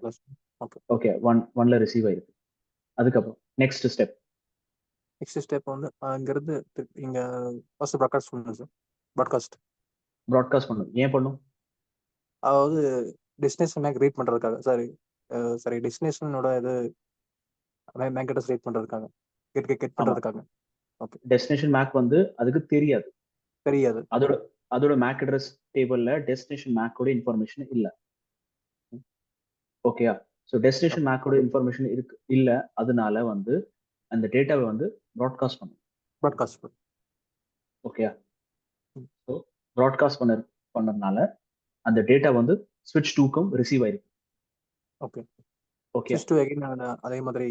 ஓகே, 1ல ரிசீவ் ஆயிருக்கு. அதுக்கப்புறம் நெக்ஸ்ட் ஸ்டெப் வந்து அங்கிருந்து இங்க ஃபர்ஸ்ட் ப்ராட்காஸ்ட் பண்ணணும் சார். ப்ராட்காஸ்ட் பண்ணும். ஏன் பண்ணும்? அதாவது டெஸ்டினேஷன் மேக் ரீட் பண்றதுக்காக. சாரி டெஸ்டினேஷனோட இது மேக் அட்ரஸ் ரீட் பண்றதுக்காக, கெட் பண்றதுக்காக. ஓகே, டெஸ்டினேஷன் மேக் வந்து அதுக்கு தெரியாது. அதோட மேக் அட்ரஸ் டேபிள்ல டெஸ்டினேஷன் மேக்கோட இன்ஃபர்மேஷன் இல்ல. ஓகேயா? ஸோ டெஸ்டினேஷன் மேக்கோட இன்ஃபர்மேஷன் இருக்கு இல்ல, அதனால வந்து அந்த டேட்டாவை வந்து ப்ராட்காஸ்ட் பண்ணும். ஓகேயா? ஸோ ப்ராட்காஸ்ட் பண்ணதுனால அந்த டேட்டா வந்து ஸ்விட்ச் 2க்கும் ரிசீவ் ஆயிருக்கு. ஓகே ஓகே, ஸ்விட்ச் 2 அகைன் அதே மாதிரி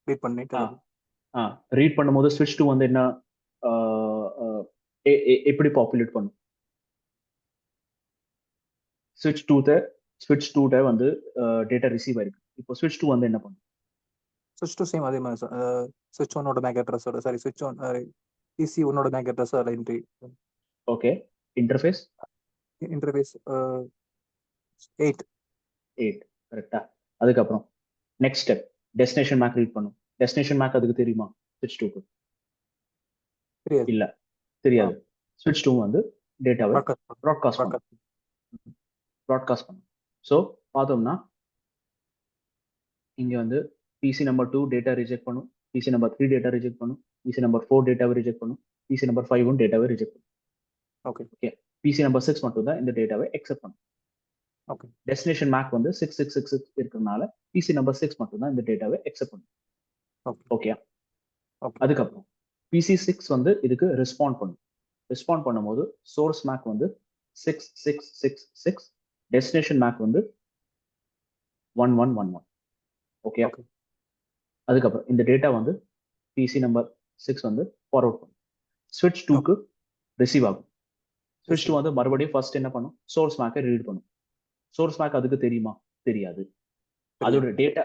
ரீட் பண்ணிட்டு ரீட் பண்ணும்போது ஸ்விட்ச் 2 வந்து என்ன எப்படி பாப்புலேட் பண்ணும்? ஸ்விட்ச் 2 வந்து டேட்டா ரிசீவ் ஆயிருக்கு. இப்போ ஸ்விட்ச் 2 வந்து என்ன பண்ணும்? ஸ்விட்ச் 2 சேம் அதே மாதிரி சார். ஸ்விட்ச் 1ஓட மேக் அட்ரஸோட ஸ்விட்ச் 1 PC1ஓட மேக் அட்ரஸ் அதில் என்ட்ரி. ஓகே, இன்டர்ஃபேஸ் 8 கரெக்டா? அதுக்கப்புறம் next step destination MAC read பண்ணும். டெஸ்டினேஷன் மேக் அதுக்கு தெரியுமா? ஸ்விட்ச் 2க்கு தெரியாது. இல்ல தெரியாது. ஸ்விட்ச் 2 வந்து டேட்டாவை ப்ராட்காஸ்ட் பண்ணும். ப்ராட்காஸ்ட் பண்ணும். ஸோ பார்த்தோம்னா இங்க வந்து பிசி நம்பர் 2 டேட்டா ரிஜெக்ட் பண்ணும், பிசி நம்பர் 3 டேட்டா ரிஜெக்ட் பண்ணும், பிசி நம்பர் 4 டேட்டாவை ரிஜெக்ட் பண்ணும், பிசி நம்பர் 5 டேட்டாவை ரிஜெக்ட் பண்ணும். ஓகே, பிசி நம்பர் 6 மட்டும் தான் இந்த டேட்டாவை அக்செப்ட் பண்ணும். ஓகே, டெஸ்டினேஷன் மேக் வந்து 6666 இருக்கிறதுனால பிசி நம்பர் 6 மட்டும் தான் இந்த டேட்டாவை அக்செப்ட் பண்ணும். ஓகே, அதுக்கப்புறம் பிசி 6 வந்து இதுக்கு ரெஸ்பாண்ட் பண்ணும். ரெஸ்பாண்ட் பண்ணும்போது சோர்ஸ் மேக் வந்து 6666, டெஸ்டினேஷன் மேக் வந்து 1111. ஓகே, அதுக்கப்புறம் இந்த டேட்டா வந்து பிசி நம்பர் 6 வந்து ஃபார்வர்ட் பண்ணும். ஸ்விட்ச் 2க்கு ரிசீவ் ஆகும். ஸ்விட்ச் 2 வந்து மறுபடியும் ஃபர்ஸ்ட் என்ன பண்ணும்? சோர்ஸ் மேக்கை ரீட் பண்ணும். சோர்ஸ் மேக் அதுக்கு தெரியுமா? தெரியாது. அதோட டேட்டா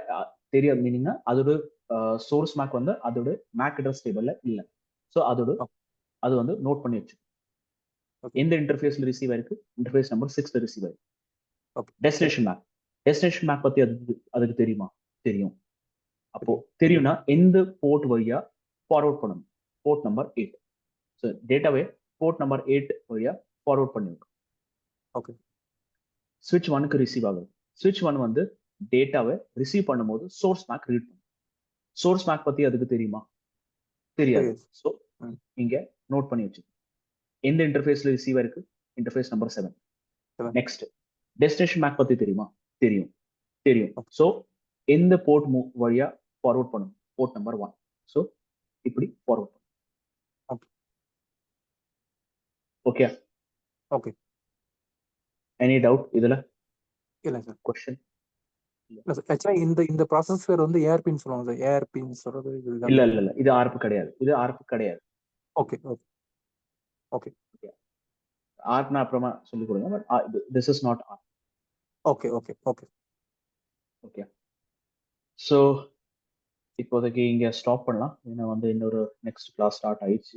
தெரியாது மீனிங்னா அதோட சோர்ஸ் மேக் வந்து அதோட மேக் அட்ரஸ் டேபிள்ல இல்ல. ஸோ அதோட அது வந்து நோட் பண்ணி வச்சு எந்த இன்டர்ஃபேஸ்ல ரிசீவ் ஆயிருக்கு? இன்டர்ஃபேஸ் நம்பர் 6ல ரிசீவ் ஆயிருக்கு. டெஸ்டினேஷன் மேக், டெஸ்டினேஷன் மேக் பத்தி அதுக்கு தெரியுமா? தெரியும். அப்போ தெரியும்னா எந்த போர்ட் வழியா ஃபார்வர்ட் பண்ணணும்? Port number 8. ஸோ டேட்டாவே போர்ட் நம்பர் 8 வழியா ஃபார்வர்ட் பண்ணிருக்கும். ஓகே, ஸ்விட்ச் 1க்கு ரிசீவ் ஆகுது. ஸ்விட்ச் 1 வந்து டேட்டாவை ரிசீவ் பண்ணும்போது சோர்ஸ் மேக் ரீட் பண்ணும். சோர்ஸ் மேக் பத்தி அதுக்கு தெரியுமா? தெரியாது. ஸோ இங்க நோட் பண்ணி வச்சு எந்த இன்டர்ஃபேஸ்ல ரிசீவ் ஆயிருக்கு? Interface number 7. Next destination MAC பத்தி தெரியுமா? தெரியும். ஸோ எந்த போர்ட் வழியா ஃபார்வர்ட் பண்ணும்? Port number 1. ஸோ இப்படி ஃபார்வர்ட் பண்ணும். Okay, okay. எனி டவுட் இதுல? இல்ல சார். क्वेश्चन இல்ல சார். ஆக்சுவலா இந்த ப்ராசஸ் பேர் வந்து ஏஆர்பின்னு சொல்லுவாங்க சார். ஏஆர்பின்னு சொல்றது இதுதான். இல்ல இது ஆர்ப் கிடையாது. இது ஆர்ப் கிடையாது. Okay, okay, okay. ஆர்ப்னா அப்புறமா சொல்லி கொடுங்க. But this is not ARP. Okay, okay, okay. Okay, so இப்போதைக்கு இங்க ஸ்டாப் பண்ணலாம். ஏன்னா வந்து இன்னொரு நெக்ஸ்ட் கிளாஸ் ஸ்டார்ட் ஆயிடுச்சு.